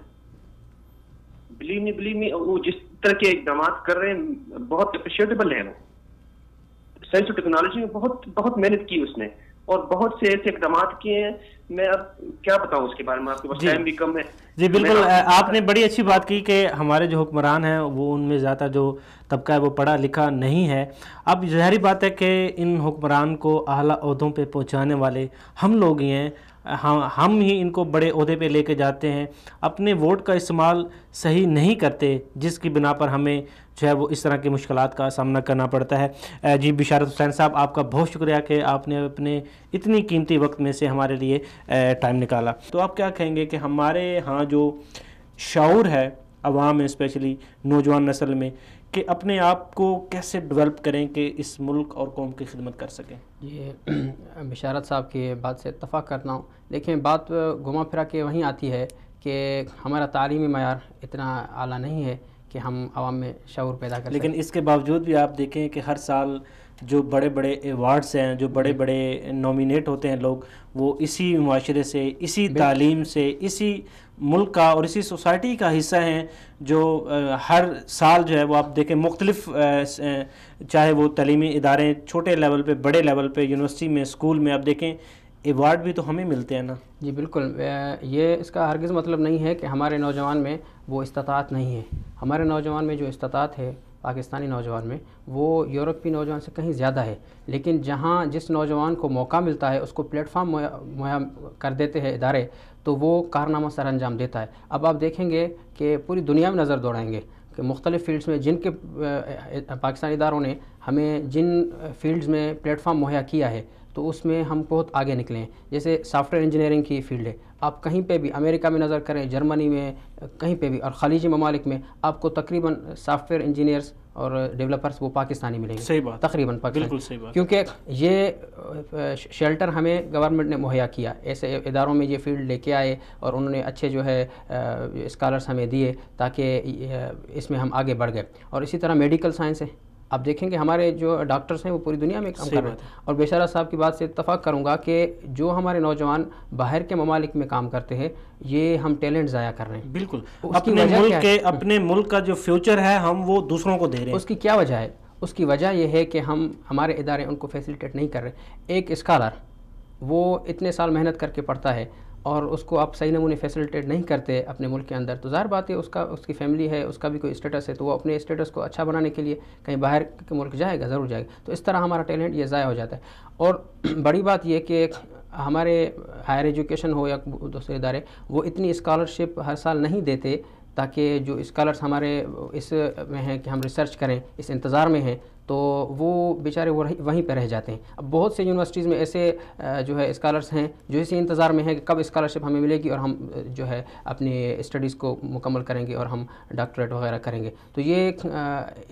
بلیو می وہ جس طرح کے اقدامات کر رہے ہیں بہت اپریشیٹیبل ہے. وہ سائنس اور ٹیکنالوجی میں بہت محنت کی اس نے، اور بہت سے ایسے اقدامات کیے ہیں. میں اب کیا بتاؤں اس کے بارے میں، آپ کے پاس ٹائم بھی کم ہے. جی بالکل، آپ نے بڑی اچھی بات کی کہ ہمارے جو حکمران ہیں وہ ان میں زیادہ جو طبقہ ہے وہ پڑھا لکھا نہیں ہے. اب ظاہری بات ہے کہ ان حکمران کو اعلیٰ عہدوں پہ پہنچانے والے ہم لوگ ہی ہیں. ہم ہی ان کو بڑے عہدے پہ لے کے جاتے ہیں، اپنے ووٹ کا استعمال صحیح نہیں کرتے، جس کی بنا پر ہمیں جو ہے وہ اس طرح کی مشکلات کا سامنا کرنا پڑتا ہے. جی بشارت حسین صاحب، آپ کا بہت شکریہ کہ آپ نے اپنے اتنی قیمتی وقت میں سے ہمارے لیے ٹائم نکالا. تو آپ کیا کہیں گے کہ ہمارے ہاں جو شعور ہے عوام میں، اسپیشلی نوجوان نسل میں، کہ اپنے آپ کو کیسے ڈیولپ کریں کہ اس ملک اور قوم کی خدمت کر سکیں؟ یہ بشارت صاحب کی بات سے اتفاق کرتا ہوں. دیکھیں، بات گھما پھرا کے وہیں آتی ہے کہ ہمارا تعلیمی معیار اتنا اعلیٰ نہیں ہے کہ ہم عوام میں شعور پیدا کر سکیں. لیکن اس کے باوجود بھی آپ دیکھیں کہ ہر سال جو بڑے بڑے ایوارڈز ہیں، جو بڑے بڑے نومینیٹ ہوتے ہیں لوگ، وہ اسی معاشرے سے، اسی تعلیم سے، اسی ملک کا اور اسی سوسائٹی کا حصہ ہیں، جو ہر سال جو ہے وہ آپ دیکھیں مختلف، چاہے وہ تعلیمی ادارے چھوٹے لیول پہ، بڑے لیول پہ، یونیورسٹی میں، اسکول میں، آپ دیکھیں ایوارڈ بھی تو ہمیں ملتے ہیں نا. جی بالکل، یہ اس کا ہرگز مطلب نہیں ہے کہ ہمارے نوجوان میں وہ استطاعت نہیں ہے. ہمارے نوجوان میں جو استطاعت ہے، پاکستانی نوجوان میں، وہ یورپی نوجوان سے کہیں زیادہ ہے. لیکن جس نوجوان کو موقع ملتا ہے، اس کو پلیٹ فارم مہیا کر دیتے ہیں ادارے، تو وہ کارنامہ سر انجام دیتا ہے. اب آپ دیکھیں گے کہ پوری دنیا میں نظر دوڑائیں گے کہ مختلف فیلڈز میں جن کے پاکستانی اداروں نے ہمیں جن فیلڈز میں پلیٹ فارم مہیا کیا ہے، تو اس میں ہم بہت آگے نکلے ہیں. جیسے سافٹ ویئر انجینئرنگ کی فیلڈ ہے، آپ کہیں پہ بھی امریکہ میں نظر کریں، جرمنی میں، کہیں پہ بھی، اور خلیجی ممالک میں آپ کو تقریباً سافٹ ویئر انجینئرز اور ڈیولپرز وہ پاکستانی ملیں گے. صحیح بات، تقریباً پاکستانی. بالکل صحیح بات. کیونکہ یہ شیلٹر ہمیں گورنمنٹ نے مہیا کیا، ایسے اداروں میں یہ فیلڈ لے کے آئے اور انہوں نے اچھے جو ہے اسکالرس ہمیں دیے تاکہ اس میں ہم آگے بڑھ گئے. اور اسی طرح میڈیکل سائنس ہے، آپ دیکھیں کہ ہمارے جو ڈاکٹرز ہیں وہ پوری دنیا میں کام کر رہے ہیں. اور بشارت صاحب کی بات سے اتفاق کروں گا کہ جو ہمارے نوجوان باہر کے ممالک میں کام کرتے ہیں، یہ ہم ٹیلنٹ ضائع کر رہے ہیں. بالکل، اپنے ملک کا جو فیوچر ہے ہم وہ دوسروں کو دے رہے ہیں. اس کی کیا وجہ ہے؟ اس کی وجہ یہ ہے کہ ہمارے ادارے ان کو فیسیلیٹیٹ نہیں کر رہے. ایک اسکالر وہ اتنے سال محنت کر کے پڑھتا ہے اور اس کو آپ صحیح نمونے فیسیلیٹیٹ نہیں کرتے اپنے ملک کے اندر، تو ظاہر بات ہے اس کی فیملی ہے، اس کا بھی کوئی اسٹیٹس ہے، تو وہ اپنے اسٹیٹس کو اچھا بنانے کے لیے کہیں باہر کے ملک جائے گا، ضرور جائے گا. تو اس طرح ہمارا ٹیلنٹ یہ ضائع ہو جاتا ہے. اور بڑی بات یہ کہ ہمارے ہائر ایجوکیشن ہو یا دوسرے ادارے، وہ اتنی اسکالرشپ ہر سال نہیں دیتے تاکہ جو اسکالرس ہمارے اس میں ہیں کہ ہم ریسرچ کریں، اس انتظار میں ہیں، تو وہ بیچارے وہیں پہ رہ جاتے ہیں. اب بہت سے یونیورسٹیز میں ایسے جو ہے اسکالرس ہیں جو اسی انتظار میں ہیں کہ کب اسکالرشپ ہمیں ملے گی اور ہم جو ہے اپنی اسٹڈیز کو مکمل کریں گے اور ہم ڈاکٹریٹ وغیرہ کریں گے. تو یہ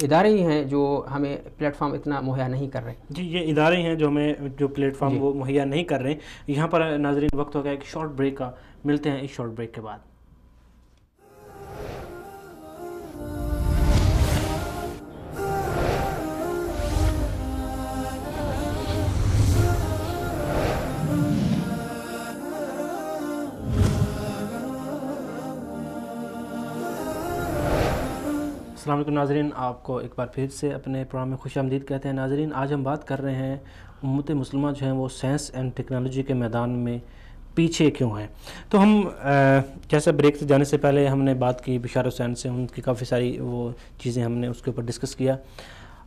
ادارے ہی ہیں جو ہمیں پلیٹ فارم اتنا مہیا نہیں کر رہے. جی، یہ ادارے ہیں جو ہمیں جو پلیٹ فارم وہ مہیا نہیں کر رہے. یہاں پر ناظرین وقت ہو گیا ایک شارٹ بریک کا، ملتے ہیں اس شارٹ بریک کے بعد. السلام علیکم ناظرین، آپ کو ایک بار پھر سے اپنے پروگرام میں خوش آمدید کہتے ہیں۔ ناظرین، آج ہم بات کر رہے ہیں امت مسلمہ جو ہیں وہ سائنس اینڈ ٹیکنالوجی کے میدان میں پیچھے کیوں ہیں۔ تو ہم جیسے بریک سے جانے سے پہلے ہم نے بات کی بشار حسین سے، ان کی کافی ساری وہ چیزیں ہم نے اس کے اوپر ڈسکس کیا۔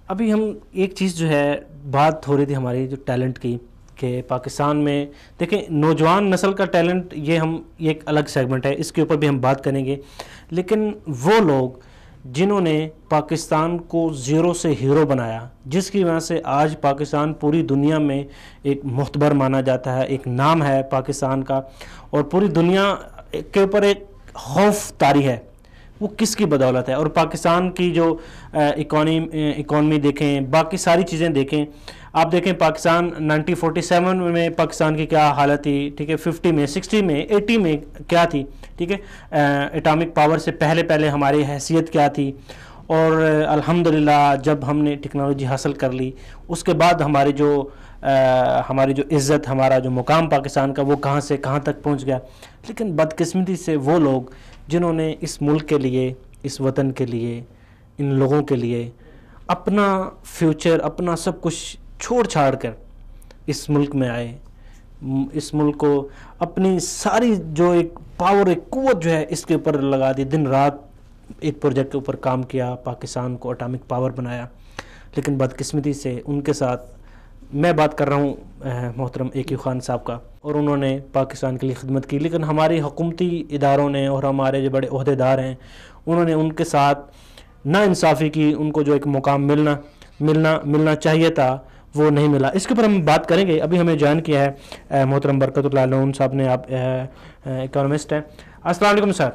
ابھی ہم ایک چیز جو ہے بات ہو رہی تھی ہماری جو ٹیلنٹ کی، کہ پاکستان میں دیکھیں نوجوان نسل کا ٹیلنٹ، یہ ایک الگ سیگمنٹ ہے، اس کے اوپر بھی ہم بات کریں گے، لیکن وہ لوگ جنہوں نے پاکستان کو زیرو سے ہیرو بنایا، جس کی وجہ سے آج پاکستان پوری دنیا میں ایک معتبر مانا جاتا ہے، ایک نام ہے پاکستان کا، اور پوری دنیا کے اوپر ایک خوف طاری ہے، وہ کس کی بدولت ہے؟ اور پاکستان کی جو اکانومی دیکھیں، باقی ساری چیزیں دیکھیں، آپ دیکھیں پاکستان 1947 میں پاکستان کی کیا حالت تھی، ٹھیک ہے، 50 میں 60 میں 80 میں کیا تھی، ٹھیک ہے، اٹامک پاور سے پہلے ہماری حیثیت کیا تھی، اور الحمدللہ جب ہم نے ٹیکنالوجی حاصل کر لی اس کے بعد ہماری جو عزت، ہمارا جو مقام پاکستان کا، وہ کہاں سے کہاں تک پہنچ گیا۔ لیکن بدقسمتی سے وہ لوگ جنہوں نے اس ملک کے لیے، اس وطن کے لیے، ان لوگوں کے لیے اپنا فیوچر، اپنا سب کچھ چھوڑ چھاڑ کر اس ملک میں آئے، اس ملک کو اپنی ساری جو ایک پاور، ایک قوت جو ہے اس کے اوپر لگا دی، دن رات ایک پروجیکٹ کے اوپر کام کیا، پاکستان کو اٹامک پاور بنایا، لیکن بدقسمتی سے ان کے ساتھ، میں بات کر رہا ہوں محترم ایکیو خان صاحب کا، اور انہوں نے پاکستان کے لیے خدمت کی، لیکن ہماری حکومتی اداروں نے اور ہمارے جو بڑے عہدے دار ہیں انہوں نے ان کے ساتھ ناانصافی کی، ان کو جو ایک مقام ملنا چاہیے تھا وہ نہیں ملا۔ اس کے اوپر ہم بات کریں گے۔ ابھی ہمیں جوائن کیا ہے محترم برکت اللہ لون صاحب نے، آپ اکانومسٹ ہیں۔ السلام علیکم سر۔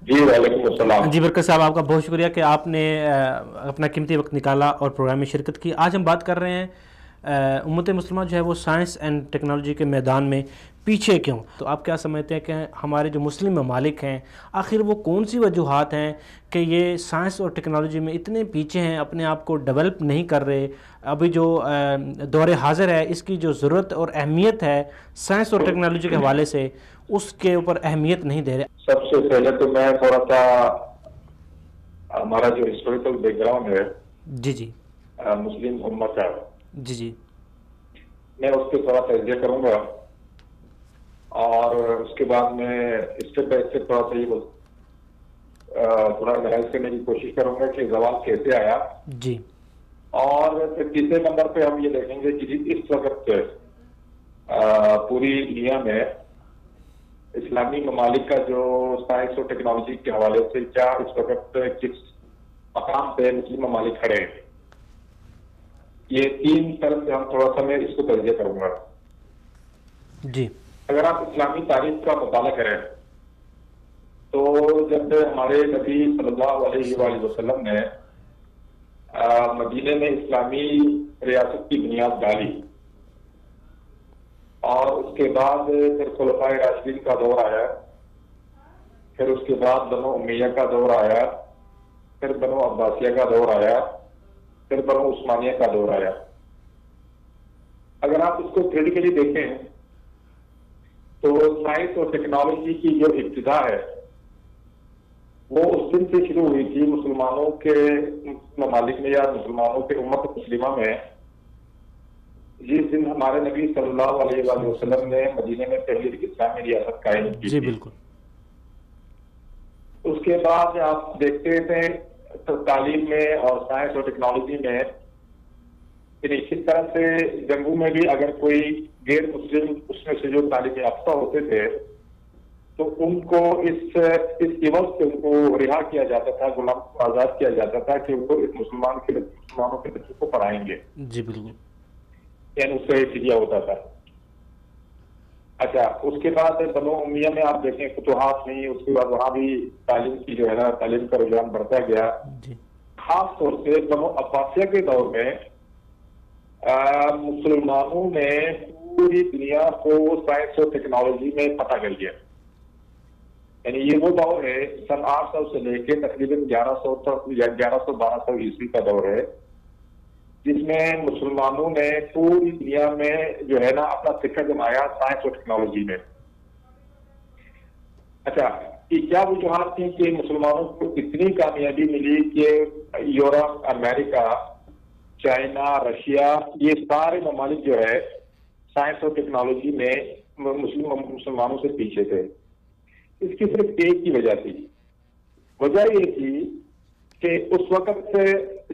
جی وعلیکم السلام۔ جی برکت صاحب، آپ کا بہت شکریہ کہ آپ نے اپنا قیمتی وقت نکالا اور پروگرام میں شرکت کی۔ آج ہم بات کر رہے ہیں امت مسلمہ جو ہے وہ سائنس اینڈ ٹیکنالوجی کے میدان میں پیچھے کیوں؟ تو آپ کیا سمجھتے ہیں کہ ہمارے جو مسلم ممالک ہیں، آخر وہ کون سی وجوہات ہیں کہ یہ سائنس اور ٹیکنالوجی میں اتنے پیچھے ہیں، اپنے آپ کو ڈیولپ نہیں کر رہے؟ ابھی جو دور حاضر ہے، اس کی جو ضرورت اور اہمیت ہے سائنس اور ٹیکنالوجی کے حوالے سے، اس کے اوپر اہمیت نہیں دے رہے۔ سب سے پہلے تو میں تھوڑا سا ہمارا جو ہسٹوریکل بیک گراؤنڈ ہے جی مسلم امت کا، جی میں اس پہ تھوڑا تجزیہ کروں گا، اور اس کے بعد میں اسٹیپ بائی اسٹیپ تھوڑا سا یہ تھوڑا انالائز کرنے کی کوشش کروں گا کہ زوال کیسے آیا، جی، اور پھر تیسرے نمبر پہ ہم یہ دیکھیں گے کہ اس وقت پوری دنیا میں اسلامی ممالک کا جو سائنس اور ٹیکنالوجی کے حوالے سے کیا اس وقت کس مقام پہ مسلم ممالک کھڑے ہیں، یہ تین طرف سے ہم تھوڑا سا میں اس کو تجزیہ کروں گا۔ جی، اگر آپ اسلامی تاریخ کا مطالعہ کریں تو جب ہمارے نبی صلی اللہ علیہ وآلہ وسلم نے مدینے میں اسلامی ریاست کی بنیاد ڈالی، اور اس کے بعد پھر خلفائے راشدین کا دور آیا، پھر اس کے بعد بنو امیہ کا دور آیا، پھر بنو عباسیہ کا دور آیا، پھر بنو عثمانیہ کا دور آیا۔ اگر آپ اس کو کریٹیکلی دیکھیں تو سائنس اور ٹیکنالوجی کی جو ابتدا ہے وہ اس دن سے شروع ہوئی تھی مسلمانوں کے ممالک میں، یا مسلمانوں کے امت مسلمہ میں، جس دن ہمارے نبی صلی اللہ علیہ وآلہ وسلم نے مدینے میں پہلی اسلامی ریاست قائم کی جی تھی۔ بالکل۔ اس کے بعد آپ دیکھتے تھے تعلیم میں اور سائنس اور ٹیکنالوجی میں، اس طرح سے جنگوں میں بھی اگر کوئی غیر مسلم اس میں سے جو تعلیم یافتہ ہوتے تھے تو ان کو اس عوض سے ان کو رہا کیا جاتا تھا، غلام کو آزاد کیا جاتا تھا کہ وہ مسلمانوں کے بچوں کو پڑھائیں گے، جی بالکل، یعنی اس کا یہ فدیہ ہوتا تھا۔ اچھا، اس کے بعد بنو امیہ میں آپ دیکھیں فتوحات نہیں، اس کے بعد وہاں بھی تعلیم کی جو ہے نا، تعلیم کا رجحان بڑھتا گیا۔ جی، خاص طور سے بنو عباسیہ کے دور میں مسلمانوں نے پوری دنیا کو سائنس اور ٹیکنالوجی میں فتح کر لیا، یعنی یہ وہ دور ہے سن 800 سے لے کے تقریباً 1100 تک یا 1100-1200 عیسوی کا دور ہے، جس میں مسلمانوں نے پوری دنیا میں جو ہے نا اپنا سکہ جمایا سائنس اور ٹیکنالوجی میں۔ اچھا، کہ کیا وجوہات تھیں کہ مسلمانوں کو اتنی کامیابی ملی کہ یورپ، امریکہ، چائنا، رشیا، یہ سارے ممالک جو ہے سائنس اور ٹیکنالوجی میں مسلمانوں سے پیچھے تھے؟ اس کی صرف ایک ہی وجہ تھی. وجہ یہ تھی کہ اس وقت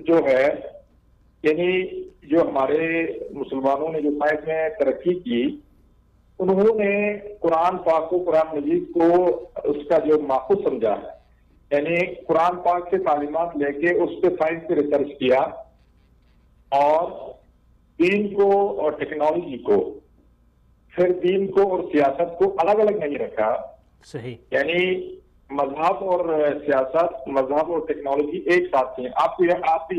جو ہے یعنی جو ہمارے مسلمانوں نے جو سائنس میں ترقی کی، انہوں نے قرآن پاک کو، قرآن مجید کو اس کا جو ماخوذ سمجھا ہے، یعنی قرآن پاک سے تعلیمات لے کے اس پہ سائنس پہ ریسرچ کیا اور دین کو اور ٹیکنالوجی کو، پھر دین کو اور سیاست کو الگ الگ نہیں رکھا. صحیح. یعنی مذہب اور سیاست، مذہب اور ٹیکنالوجی ایک ساتھ ہیں. آپ بھی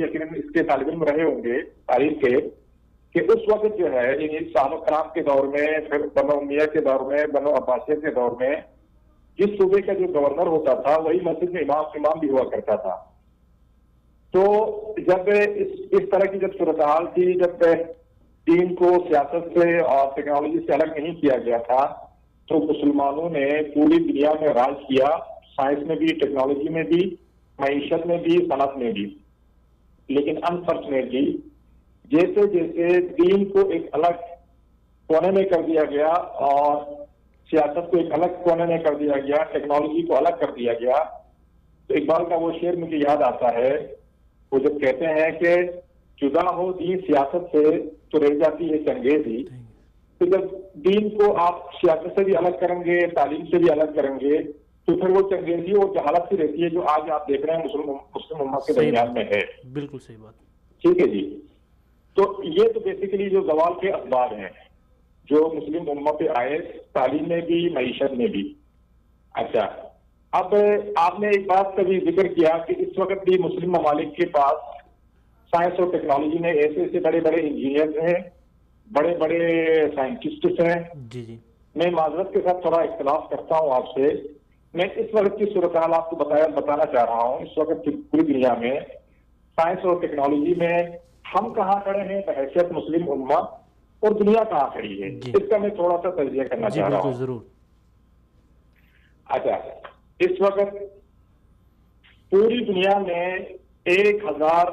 یقیناً اس کے طالب علم رہے ہوں گے تاریخ کے، کہ اس وقت جو ہے یعنی صحابہ کرام کے دور میں، پھر بنو امیہ کے دور میں، بنو عباسیہ کے دور میں جس صوبے کا جو گورنر ہوتا تھا وہی مسجد میں امام بھی ہوا کرتا تھا. تو جب اس طرح کی جب صورتحال تھی، جب دین کو سیاست سے اور ٹیکنالوجی سے الگ نہیں کیا گیا تھا، تو مسلمانوں نے پوری دنیا میں راج کیا، سائنس میں بھی، ٹیکنالوجی میں بھی، معیشت میں بھی، صنعت میں بھی. لیکن انفارچونیٹلی جیسے جیسے دین کو ایک الگ کونے میں کر دیا گیا اور سیاست کو ایک الگ کونے میں کر دیا گیا، ٹیکنالوجی کو الگ کر دیا گیا، تو اقبال کا وہ شعر مجھے یاد آتا ہے، وہ جب کہتے ہیں کہ جدا ہو دین سیاست سے تو رہ جاتی ہے چنگیزی. تو جب دین کو آپ سیاست سے بھی الگ کریں گے، تعلیم سے بھی الگ کریں گے، تو پھر وہ چنگیزی اور جہالت سی رہتی ہے جو آج آپ دیکھ رہے ہیں مسلم امت کے درمیان میں ہے. بالکل صحیح بات. ٹھیک ہے جی. تو یہ تو بیسیکلی جو زوال کے اسباب ہیں جو مسلم امت پہ آئے، تعلیم میں بھی، معیشت میں بھی. اچھا، اب آپ نے ایک بات کا بھی ذکر کیا کہ اس وقت بھی مسلم ممالک کے پاس سائنس اور ٹیکنالوجی میں ایسے بڑے بڑے انجینئرز ہیں، بڑے بڑے سائنٹسٹ ہیں. جی جی. میں معذرت کے ساتھ تھوڑا اختلاف کرتا ہوں آپ سے. میں اس وقت کی صورتحال آپ کو بتانا چاہ رہا ہوں. اس وقت پوری دنیا میں سائنس اور ٹیکنالوجی میں ہم کہاں کھڑے ہیں بحیثیت مسلم امت، اور دنیا کہاں کھڑی ہے، اس کا میں تھوڑا سا تجزیہ کرنا چاہ رہا ہوں. ضرور. اچھا، اس وقت پوری دنیا میں 1000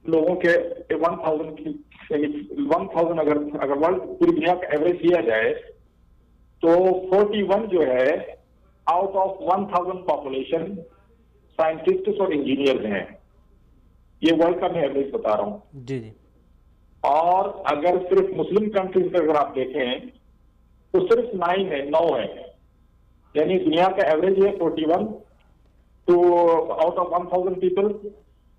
لوگوں کے 1000 اگر ورلڈ پوری دنیا کا ایوریج لیا جائے تو 41 جو ہے آؤٹ آف 1000 پاپولیشن سائنٹسٹ اور انجینئرز ہیں. یہ ورلڈ کا میں ایوریج بتا رہا ہوں. جی جی. اور اگر صرف مسلم کنٹریز میں اگر آپ دیکھیں تو صرف 9 ہے. یعنی دنیا کا ایوریج ہے 41 تو آؤٹ آف 1000 پیپل،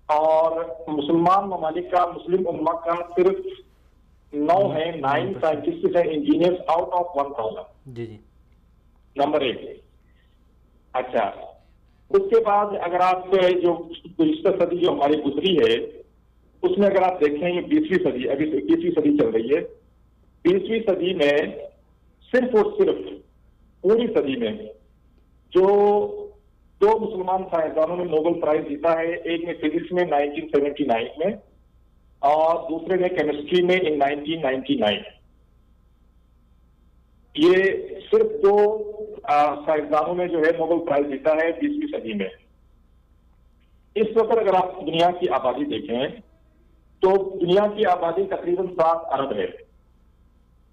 اور مسلمان ممالک کا، مسلم امت کا صرف 9 ہے، 9 سائنٹسٹ ہیں، انجینئرز آؤٹ آف 1000. جی جی. نمبر 1. اچھا، اس کے بعد اگر آپ جو گزشتہ صدی جو ہماری گزری ہے اس میں اگر آپ دیکھیں یہ 20ویں صدی، ابھی 21ویں صدی چل رہی ہے. 20ویں صدی میں صرف اور صرف پوری صدی میں جو 2 مسلمان سائنسدانوں نے نوبل پرائز جیتا ہے، ایک نے فزکس میں 1979 میں اور دوسرے نے کیمسٹری میں 1999. یہ صرف 2 سائنسدانوں نے جو ہے نوبل پرائز جیتا ہے 20ویں صدی میں. اس وقت اگر آپ دنیا کی آبادی دیکھیں تو دنیا کی آبادی تقریباً 7 ارب ہے.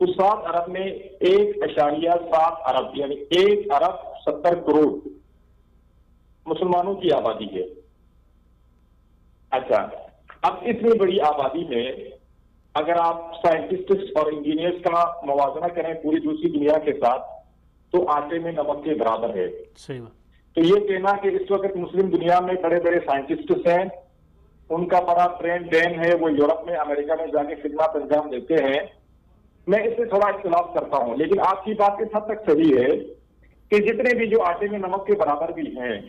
اس 7 ارب میں 1.7 ارب یعنی 1 ارب 70 کروڑ مسلمانوں کی آبادی ہے. اچھا، اب اتنی بڑی آبادی میں اگر آپ سائنٹسٹ اور انجینئرز کا موازنہ کریں پوری دوسری دنیا کے ساتھ تو آٹے میں نمک کے برابر ہے. صحیح بات. تو یہ کہنا کہ اس وقت مسلم دنیا میں بڑے بڑے سائنٹسٹ ہیں، ان کا بڑا برین ہے، وہ یورپ میں، امریکہ میں جا کے خدمات انجام دیتے ہیں، میں اس سے تھوڑا اختلاف کرتا ہوں. لیکن آپ کی بات اس حد تک صحیح ہے کہ جتنے بھی جو آٹے میں نمک کے برابر بھی ہیں،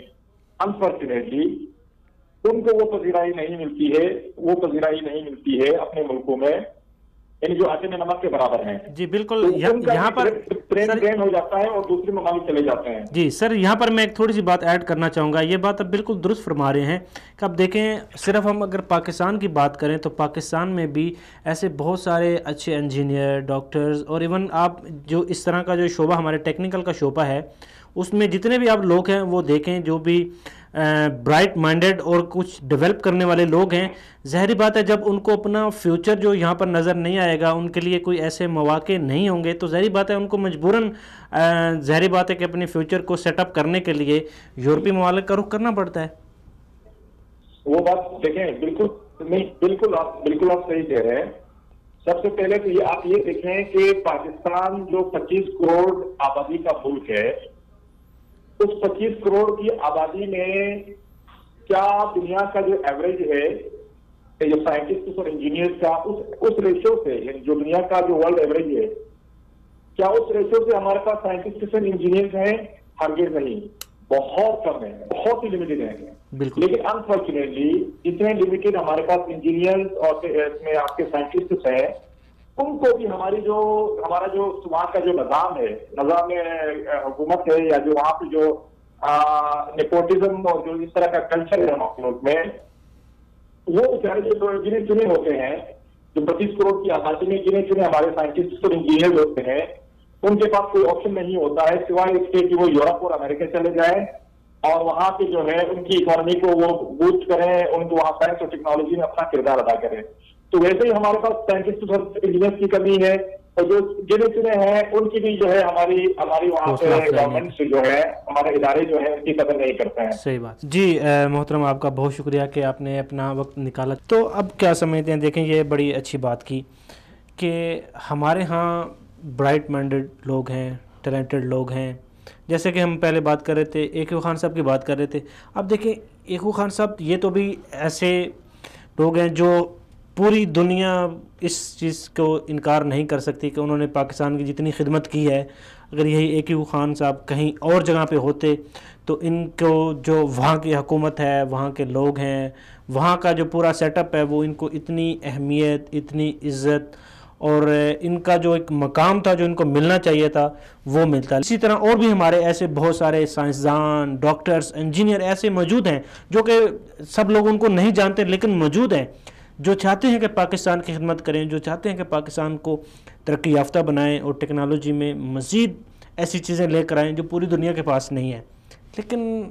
انفارچونیٹلی ان کو وہ پذیرائی نہیں ملتی ہے اپنے ملکوں میں، یعنی جو آٹے میں نمک کے برابر ہیں. جی بالکل. یہاں پر ٹرین ہو جاتا ہے اور دوسرے ممالک چلے جاتے ہیں. جی سر، یہاں پر میں ایک تھوڑی سی بات ایڈ کرنا چاہوں گا. یہ بات اب بالکل درست فرما رہے ہیں کہ اب دیکھیں صرف ہم اگر پاکستان کی بات کریں تو پاکستان میں بھی ایسے بہت سارے اچھے انجینئر، ڈاکٹرز اور ایون آپ جو اس طرح کا جو شعبہ ہمارے ٹیکنیکل کا شعبہ ہے اس میں جتنے بھی آپ لوگ ہیں وہ دیکھیں، جو بھی برائٹ مائنڈڈ اور کچھ ڈیولپ کرنے والے لوگ ہیں، ظاہری بات ہے جب ان کو اپنا فیوچر جو یہاں پر نظر نہیں آئے گا، ان کے لیے کوئی ایسے مواقع نہیں ہوں گے، تو ظاہری بات ہے ان کو مجبوراً ظاہری بات ہے کہ اپنے فیوچر کو سیٹ اپ کرنے کے لیے یورپی ممالک کا رخ کرنا پڑتا ہے۔ وہ بات دیکھیں، بالکل آپ صحیح کہہ رہے ہیں۔ سب سے پہلے تو آپ یہ دیکھیں کہ پاکستان جو 25 کروڑ آبادی کا ملک ہے، اس 25 کروڑ کی آبادی میں کیا دنیا کا جو ایوریج ہے جو سائنٹسٹ اور انجینئر کا اس ریشو سے، جو دنیا کا جو ورلڈ ایوریج ہے، کیا اس ریشو سے ہمارے پاس سائنٹسٹ اور انجینئر ہیں؟ ہرگز نہیں، بہت کم ہے، بہت ہی لمیٹڈ ہے۔ لیکن انفارچونیٹلی اتنے لمیٹڈ ہمارے پاس انجینئر اور اس میں آپ کے سائنٹسٹ ہیں، ان کو بھی ہمارا جو وہاں کا جو نظام حکومت ہے، یا جو وہاں پہ جو نیپوٹزم اور جو اس طرح کا کلچر ہے ملک میں، وہ بیچارے جو گنے چنے ہوتے ہیں، جو 25 کروڑ کی آبادی میں گنے چنے ہمارے سائنٹسٹ اور انجینئر ہوتے ہیں، ان کے پاس کوئی آپشن نہیں ہوتا ہے سوائے اس کے کہ وہ یورپ اور امریکہ چلے جائیں اور وہاں پہ جو ہے ان کی اکانومی کو وہ بوسٹ کریں، ان کو وہاں سائنس اور ٹیکنالوجی میں اپنا کردار ادا کریں۔ تو ویسے ہی ہمارے پاس سائنٹسٹ اور انجینئر کی کمی ہے، اور جو گنے چنے ہیں ان کی بھی جو ہے ہماری وہاں پہ گورنمنٹ سے جو ہے ہمارے ادارے جو ہیں ان کی قدر نہیں کرتے ہیں۔ صحیح بات جی۔ محترم آپ کا بہت شکریہ کہ آپ نے اپنا وقت نکالا۔ تو اب کیا سمجھتے ہیں، دیکھیں یہ بڑی اچھی بات کی کہ ہمارے ہاں برائٹ مائنڈڈ لوگ ہیں، ٹیلنٹڈ لوگ ہیں، جیسے کہ ہم پہلے بات کر رہے تھے ایکو خان صاحب کی بات کر رہے تھے۔ اب دیکھیں ایکو خان صاحب یہ تو بھی ایسے لوگ ہیں جو پوری دنیا اس چیز کو انکار نہیں کر سکتی کہ انہوں نے پاکستان کی جتنی خدمت کی ہے، اگر یہی ایکو خان صاحب کہیں اور جگہ پہ ہوتے تو ان کو جو وہاں کی حکومت ہے، وہاں کے لوگ ہیں، وہاں کا جو پورا سیٹ اپ ہے، وہ ان کو اتنی اہمیت، اتنی عزت اور ان کا جو ایک مقام تھا جو ان کو ملنا چاہیے تھا وہ ملتا ہے۔ اسی طرح اور بھی ہمارے ایسے بہت سارے سائنسدان، ڈاکٹرز، انجینئر ایسے موجود ہیں جو کہ سب لوگ ان کو نہیں جانتے لیکن موجود ہیں، جو چاہتے ہیں کہ پاکستان کی خدمت کریں، جو چاہتے ہیں کہ پاکستان کو ترقی یافتہ بنائیں اور ٹیکنالوجی میں مزید ایسی چیزیں لے کر آئیں جو پوری دنیا کے پاس نہیں ہیں۔ لیکن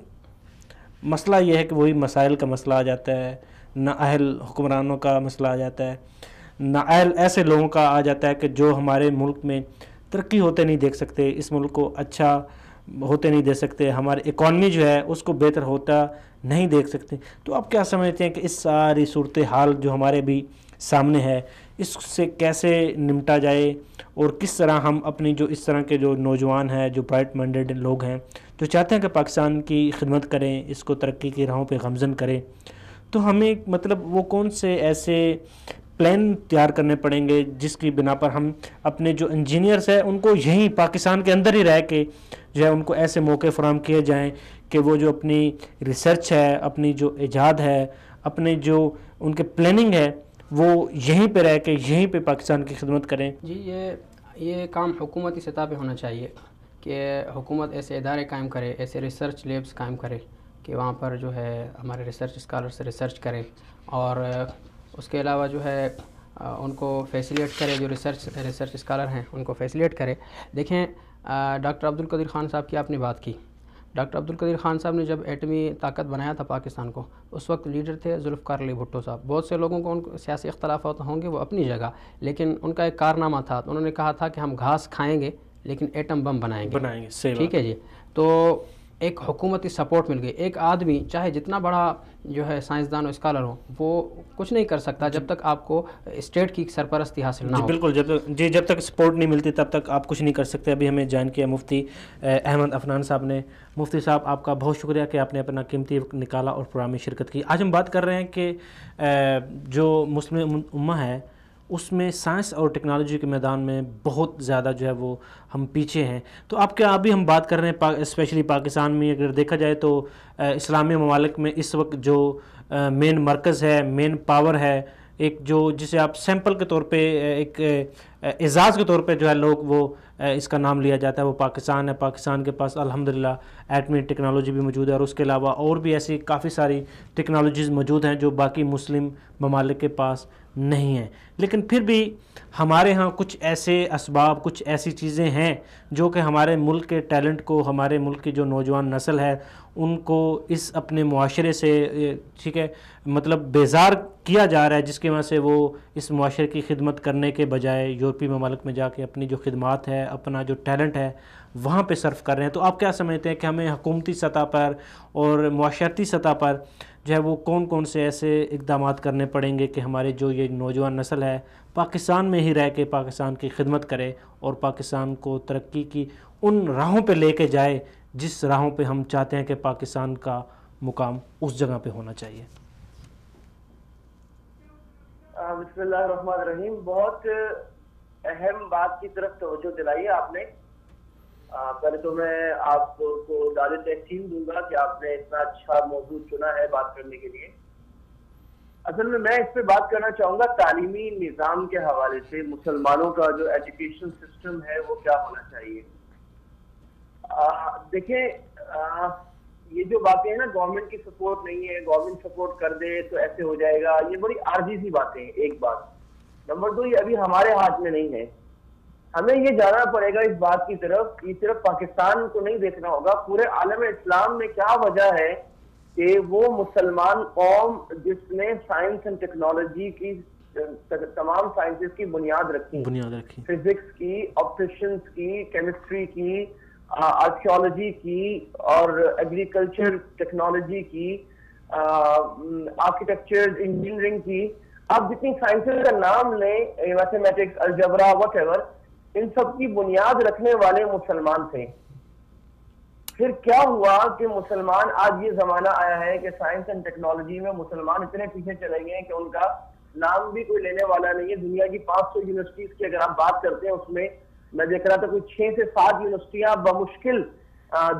مسئلہ یہ ہے کہ وہی مسائل کا مسئلہ آ جاتا ہے، نااہل حکمرانوں کا مسئلہ آ جاتا ہے، نااہل ایسے لوگوں کا آ جاتا ہے کہ جو ہمارے ملک میں ترقی ہوتے نہیں دیکھ سکتے، اس ملک کو اچھا ہوتے نہیں دیکھ سکتے، ہماری اکانومی جو ہے اس کو بہتر ہوتا نہیں دیکھ سکتے۔ تو آپ کیا سمجھتے ہیں کہ اس ساری صورتحال جو ہمارے بھی سامنے ہے، اس سے کیسے نمٹا جائے اور کس طرح ہم اپنی جو اس طرح کے جو نوجوان ہیں، جو برائٹ مائنڈڈ لوگ ہیں، جو چاہتے ہیں کہ پاکستان کی خدمت کریں، اس کو ترقی کی راہوں پہ گامزن کریں، تو ہمیں مطلب وہ کون سے ایسے پلان تیار کرنے پڑیں گے جس کی بنا پر ہم اپنے جو انجینئرز ہیں ان کو یہیں پاکستان کے اندر ہی رہ کے جو ہے ان کو ایسے موقع فراہم کیے جائیں کہ وہ جو اپنی ریسرچ ہے، اپنی جو ایجاد ہے، اپنے جو ان کے پلاننگ ہے، وہ یہیں پہ رہ کے یہیں پہ پاکستان کی خدمت کریں؟ جی یہ کام حکومتی سطح پہ ہونا چاہیے کہ حکومت ایسے ادارے قائم کرے، ایسے ریسرچ لیبس قائم کرے کہ وہاں پر جو ہے ہمارے ریسرچ اسکالر سے ریسرچ کرے، اور اس کے علاوہ جو ہے ان کو فیسیلیٹ کرے، جو ریسرچ اسکالر ہیں ان کو فیسیلیٹ کرے۔ دیکھیں ڈاکٹر عبدالقدیر خان صاحب کی آپ نے بات کی، ڈاکٹر عبدالقدیر خان صاحب نے جب ایٹمی طاقت بنایا تھا پاکستان کو، اس وقت لیڈر تھے ذوالفقار علی بھٹو صاحب۔ بہت سے لوگوں کو ان کو سیاسی اختلافات ہوں گے وہ اپنی جگہ، لیکن ان کا ایک کارنامہ تھا، انہوں نے کہا تھا کہ ہم گھاس کھائیں گے لیکن ایٹم بم بنائیں گے۔ ٹھیک ہے جی، تو ایک حکومتی سپورٹ مل گئی۔ ایک آدمی چاہے جتنا بڑا جو ہے سائنسدان و اسکالر ہو، وہ کچھ نہیں کر سکتا جب تک آپ کو اسٹیٹ کی سرپرستی حاصل نہ ہو۔ بالکل، جب تک سپورٹ نہیں ملتی تب تک آپ کچھ نہیں کر سکتے۔ ابھی ہمیں جوائن کیا مفتی احمد عفنان صاحب نے۔ مفتی صاحب آپ کا بہت شکریہ کہ آپ نے اپنا قیمتی وقت نکالا اور پروگرام میں شرکت کی۔ آج ہم بات کر رہے ہیں کہ جو مسلم امہ ہے اس میں سائنس اور ٹیکنالوجی کے میدان میں بہت زیادہ جو ہے وہ ہم پیچھے ہیں۔ تو آپ کیا ابھی ہم بات کر رہے ہیں اسپیشلی پاکستان میں اگر دیکھا جائے تو اسلامی ممالک میں اس وقت جو مین مرکز ہے، مین پاور ہے، ایک جو جسے آپ سیمپل کے طور پہ ایک اعزاز کے طور پہ جو ہے لوگ وہ اس کا نام لیا جاتا ہے وہ پاکستان ہے. پاکستان کے پاس الحمدللہ ایٹمی ٹیکنالوجی بھی موجود ہے, اور اس کے علاوہ اور بھی ایسی کافی ساری ٹیکنالوجیز موجود ہیں جو باقی مسلم ممالک کے پاس نہیں ہیں. لیکن پھر بھی ہمارے ہاں کچھ ایسے اسباب, کچھ ایسی چیزیں ہیں جو کہ ہمارے ملک کے ٹیلنٹ کو, ہمارے ملک کی جو نوجوان نسل ہے ان کو اس اپنے معاشرے سے ٹھیک ہے مطلب بیزار کیا جا رہا ہے, جس کی وجہ سے وہ اس معاشرے کی خدمت کرنے کے بجائے یورپی ممالک میں جا کے اپنی جو خدمات ہے, اپنا جو ٹیلنٹ ہے وہاں پہ صرف کر رہے ہیں. تو آپ کیا سمجھتے ہیں کہ ہمیں حکومتی سطح پر اور معاشرتی سطح پر جو ہے وہ کون کون سے ایسے اقدامات کرنے پڑیں گے کہ ہمارے جو یہ نوجوان نسل ہے پاکستان میں ہی رہ کے پاکستان کی خدمت کرے اور پاکستان کو ترقی کی ان راہوں پہ لے کے جائے جس راہوں پہ ہم چاہتے ہیں کہ پاکستان کا مقام اس جگہ پہ ہونا چاہیے؟ بسم اللہ الرحمن الرحیم. بہت اہم بات کی طرف توجہ دلائی ہے آپ نے. پہلے تو میں آپ کو داد تحسین دوں گا کہ آپ نے اتنا اچھا موضوع چنا ہے بات کرنے کے لیے. اصل میں اس پہ بات کرنا چاہوں گا تعلیمی نظام کے حوالے سے مسلمانوں کا جو ایجوکیشن سسٹم ہے وہ کیا ہونا چاہیے. دیکھیں یہ جو باتیں ہیں نا گورنمنٹ کی سپورٹ نہیں ہے, گورنمنٹ سپورٹ کر دے تو ایسے ہو جائے گا, یہ بڑی عارضی سی باتیں ہیں. ایک بات. نمبر 2 یہ ابھی ہمارے ہاتھ میں نہیں ہے. ہمیں یہ جاننا پڑے گا اس بات کی طرف, یہ صرف پاکستان کو نہیں دیکھنا ہوگا, پورے عالم اسلام میں کیا وجہ ہے کہ وہ مسلمان قوم جس نے سائنس اینڈ ٹیکنالوجی کی تمام سائنسز کی بنیاد رکھی, فزکس کی, آپٹیشنز کی, کیمسٹری کی, آرکیولوجی کی اور ایگریکلچر ٹیکنالوجی کی, آرکیٹیکچر, انجینئرنگ کی, آپ جتنی سائنسز کا نام لیں, میتھمیٹکس, الجبرا, واٹ ایور, ان سب کی بنیاد رکھنے والے مسلمان تھے. پھر کیا ہوا کہ مسلمان, آج یہ زمانہ آیا ہے کہ سائنس اینڈ ٹیکنالوجی میں مسلمان اتنے پیچھے چلے گئے ہیں کہ ان کا نام بھی کوئی لینے والا نہیں ہے. دنیا کی 500 یونیورسٹیز کی اگر آپ بات کرتے ہیں, اس میں میں دیکھ رہا تھا کوئی 6 سے 7 یونیورسٹیاں بمشکل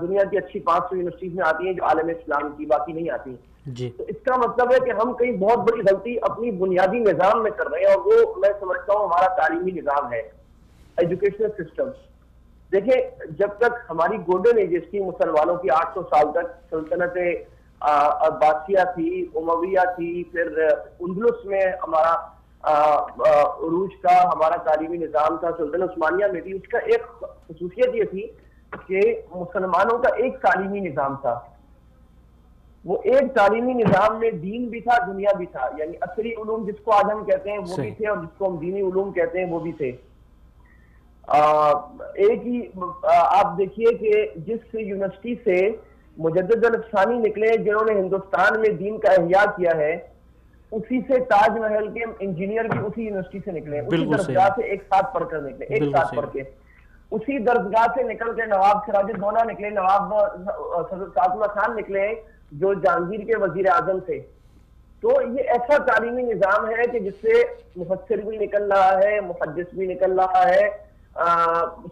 دنیا کی اچھی 500 یونیورسٹیز میں آتی ہیں جو عالم اسلام کی, باقی نہیں آتی جی. تو اس کا مطلب ہے کہ ہم کہیں بہت بڑی غلطی اپنی بنیادی نظام میں کر رہے ہیں, اور وہ میں سمجھتا ہوں ہمارا تعلیمی نظام ہے, ایجوکیشنل سسٹم. دیکھیں جب تک ہماری گولڈن ایجز تھی مسلمانوں کی 800 سال تک, سلطنت عباسیہ تھی, امویہ تھی, پھر اندلس میں ہمارا عروج کا ہمارا تعلیمی نظام تھا, سلطنت عثمانیہ میں بھی. اس کا ایک خصوصیت یہ تھی کہ مسلمانوں کا ایک تعلیمی نظام تھا. وہ ایک تعلیمی نظام میں دین بھی تھا, دنیا بھی تھا, یعنی عصری علوم جس کو آج ہم کہتے ہیں وہ بھی تھے, اور جس کو ہم دینی علوم کہتے ہیں وہ بھی تھے. ایک ہی آپ دیکھیے کہ جس یونیورسٹی سے مجدد الافسانی نکلے جنہوں نے ہندوستان میں دین کا احیاء کیا ہے, اسی سے تاج محل کے انجینئر بھی اسی یونیورسٹی سے نکلے, اسی درسگاہ سے ایک ساتھ پڑھ کر نکلے, ایک ساتھ پڑھ کے اسی درسگاہ سے نکل کے نواب سراج الدولہ نکلے, نواب سعد اللہ خان نکلے جو جہانگیر کے وزیر اعظم تھے. تو یہ ایسا تعلیمی نظام ہے کہ جس سے مفسر بھی نکل رہا ہے, محدث بھی نکل رہا ہے,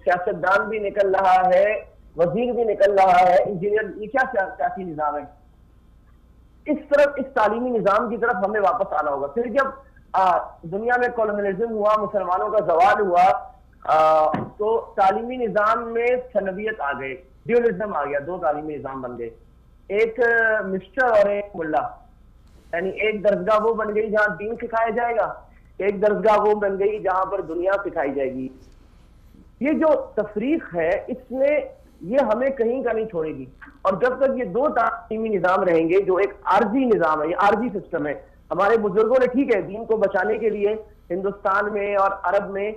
سیاستدان بھی نکل رہا ہے, وزیر بھی نکل رہا ہے, انجینئر. یہ کیا سیاسی نظام ہے؟ اس طرف, اس تعلیمی نظام کی طرف ہمیں واپس آنا ہوگا. پھر جب دنیا میں کولونیلزم ہوا, مسلمانوں کا زوال ہوا, تو تعلیمی نظام میں ثنویت آ گئے, ڈیولزم آ گیا, 2 تعلیمی نظام بن گئے, ایک مسٹر اور ایک ملا. یعنی ایک درسگاہ وہ بن گئی جہاں دین سکھایا جائے گا, ایک درسگاہ وہ بن گئی جہاں پر دنیا سکھائی جائے گی. یہ جو تفریق ہے اس میں یہ ہمیں کہیں کا نہیں چھوڑے گی, اور جب تک یہ 2 تعلیمی نظام رہیں گے جو ایک عارضی نظام ہے, یہ عارضی سسٹم ہے. ہمارے بزرگوں نے ٹھیک ہے دین کو بچانے کے لیے ہندوستان میں اور عرب میں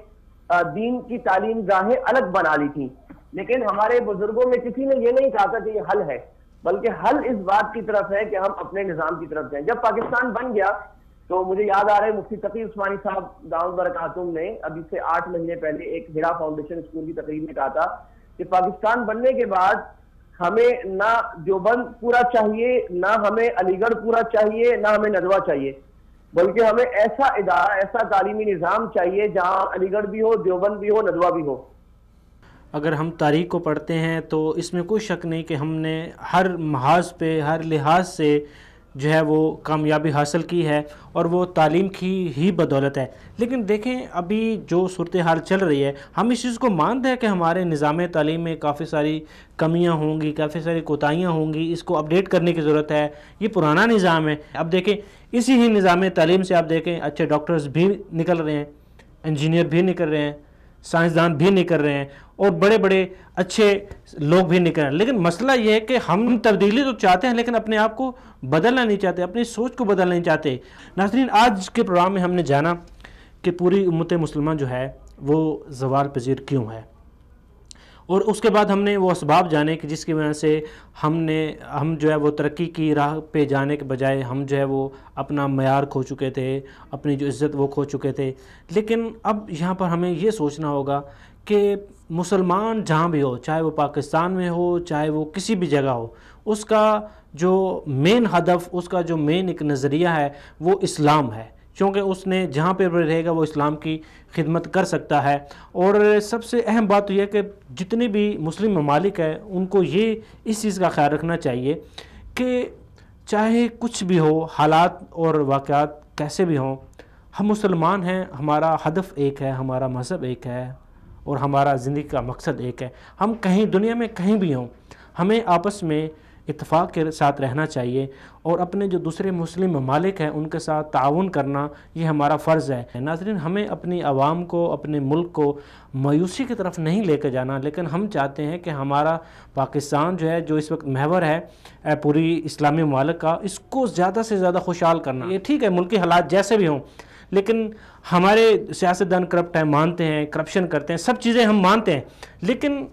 دین کی تعلیم گاہیں الگ بنا لی تھی, لیکن ہمارے بزرگوں میں کسی نے یہ نہیں کہا تھا کہ یہ حل ہے, بلکہ حل اس بات کی طرف ہے کہ ہم اپنے نظام کی طرف جائیں. جب پاکستان بن گیا تو مجھے یاد آ رہا ہے مفتی تقی عثمانی صاحب دامت برکاتہم نے ابھی سے 8 مہینے پہلے ایک ہیرا فاؤنڈیشن اسکول کی تقریب میں کہا تھا کہ پاکستان بننے کے بعد ہمیں نہ دیوبند پورا چاہیے, نہ ہمیں علی گڑھ پورا چاہیے, نہ ہمیں ندوہ چاہیے, بلکہ ہمیں ایسا ادارہ, ایسا تعلیمی نظام چاہیے جہاں علی گڑھ بھی ہو, دیوبند بھی ہو, ندوہ بھی ہو. اگر ہم تاریخ کو پڑھتے ہیں تو اس میں کوئی شک نہیں کہ ہم نے ہر محاذ پہ, ہر لحاظ سے جو ہے وہ کامیابی حاصل کی ہے اور وہ تعلیم کی ہی بدولت ہے. لیکن دیکھیں ابھی جو صورتحال چل رہی ہے ہم اس چیز کو مانتے ہیں کہ ہمارے نظام تعلیم میں کافی ساری کمیاں ہوں گی, کافی ساری کوتاہیاں ہوں گی, اس کو اپڈیٹ کرنے کی ضرورت ہے. یہ پرانا نظام ہے. اب دیکھیں اسی ہی نظام تعلیم سے آپ دیکھیں اچھے ڈاکٹرز بھی نکل رہے ہیں, انجینئر بھی نکل رہے ہیں, سائنسدان بھی نکل رہے ہیں اور بڑے بڑے اچھے لوگ بھی نکل رہے ہیں. لیکن مسئلہ یہ ہے کہ ہم تبدیلی تو چاہتے ہیں لیکن اپنے آپ کو بدلنا نہیں چاہتے, اپنی سوچ کو بدلنا نہیں چاہتے. ناظرین, آج کے پروگرام میں ہم نے جانا کہ پوری امت مسلمہ جو ہے وہ زوال پذیر کیوں ہے, اور اس کے بعد ہم نے وہ اسباب جانے کہ جس کی وجہ سے ہم جو ہے وہ ترقی کی راہ پہ جانے کے بجائے ہم جو ہے وہ اپنا معیار کھو چکے تھے, اپنی جو عزت وہ کھو چکے تھے. لیکن اب یہاں پر ہمیں یہ سوچنا ہوگا کہ مسلمان جہاں بھی ہو, چاہے وہ پاکستان میں ہو چاہے وہ کسی بھی جگہ ہو, اس کا جو مین ہدف, اس کا جو مین ایک نظریہ ہے وہ اسلام ہے, کیونکہ اس نے جہاں پہ رہے گا وہ اسلام کی خدمت کر سکتا ہے. اور سب سے اہم بات تو یہ کہ جتنے بھی مسلم ممالک ہیں ان کو یہ اس چیز کا خیال رکھنا چاہیے کہ چاہے کچھ بھی ہو, حالات اور واقعات کیسے بھی ہوں, ہم مسلمان ہیں, ہمارا ہدف ایک ہے, ہمارا مذہب ایک ہے اور ہمارا زندگی کا مقصد ایک ہے. ہم کہیں دنیا میں کہیں بھی ہوں, ہمیں آپس میں اتفاق کے ساتھ رہنا چاہیے اور اپنے جو دوسرے مسلم ممالک ہیں ان کے ساتھ تعاون کرنا یہ ہمارا فرض ہے. ناظرین, ہمیں اپنی عوام کو, اپنے ملک کو مایوسی کی طرف نہیں لے کے جانا, لیکن ہم چاہتے ہیں کہ ہمارا پاکستان جو ہے, جو اس وقت محور ہے پوری اسلامی ممالک کا, اس کو زیادہ سے زیادہ خوشحال کرنا. یہ ٹھیک ہے ملکی حالات جیسے بھی ہوں, لیکن ہمارے سیاستدان کرپٹ ہیں, مانتے ہیں, کرپشن کرتے ہیں, سب چیزیں ہم مانتے ہیں, لیکن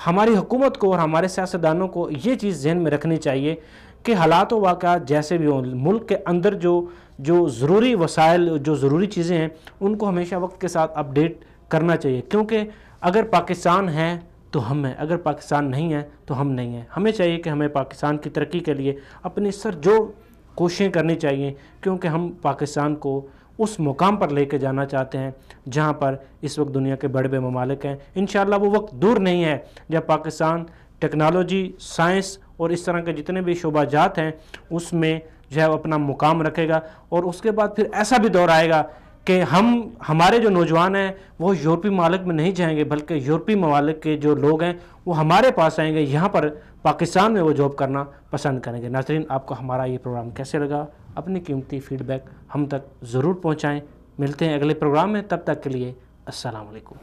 ہماری حکومت کو اور ہمارے سیاستدانوں کو یہ چیز ذہن میں رکھنی چاہیے کہ حالات و واقعات جیسے بھی ہوں, ملک کے اندر جو ضروری وسائل, جو ضروری چیزیں ہیں ان کو ہمیشہ وقت کے ساتھ اپڈیٹ کرنا چاہیے. کیونکہ اگر پاکستان ہے تو ہم ہیں, اگر پاکستان نہیں ہے تو ہم نہیں ہیں. ہمیں چاہیے کہ ہمیں پاکستان کی ترقی کے لیے اپنی سر جو کوششیں کرنی چاہیے, کیونکہ ہم پاکستان کو اس مقام پر لے کے جانا چاہتے ہیں جہاں پر اس وقت دنیا کے بڑے بڑے ممالک ہیں. انشاءاللہ وہ وقت دور نہیں ہے جب پاکستان ٹیکنالوجی, سائنس اور اس طرح کے جتنے بھی شعبہ جات ہیں اس میں جو ہے وہ اپنا مقام رکھے گا. اور اس کے بعد پھر ایسا بھی دور آئے گا کہ ہمارے جو نوجوان ہیں وہ یورپی ممالک میں نہیں جائیں گے, بلکہ یورپی ممالک کے جو لوگ ہیں وہ ہمارے پاس آئیں گے, یہاں پر پاکستان میں وہ جاب کرنا پسند کریں گے. ناظرین, آپ کو ہمارا یہ پروگرام کیسے لگا؟ اپنی قیمتی فیڈ بیک ہم تک ضرور پہنچائیں. ملتے ہیں اگلے پروگرام میں, تب تک کے لیے السلام علیکم.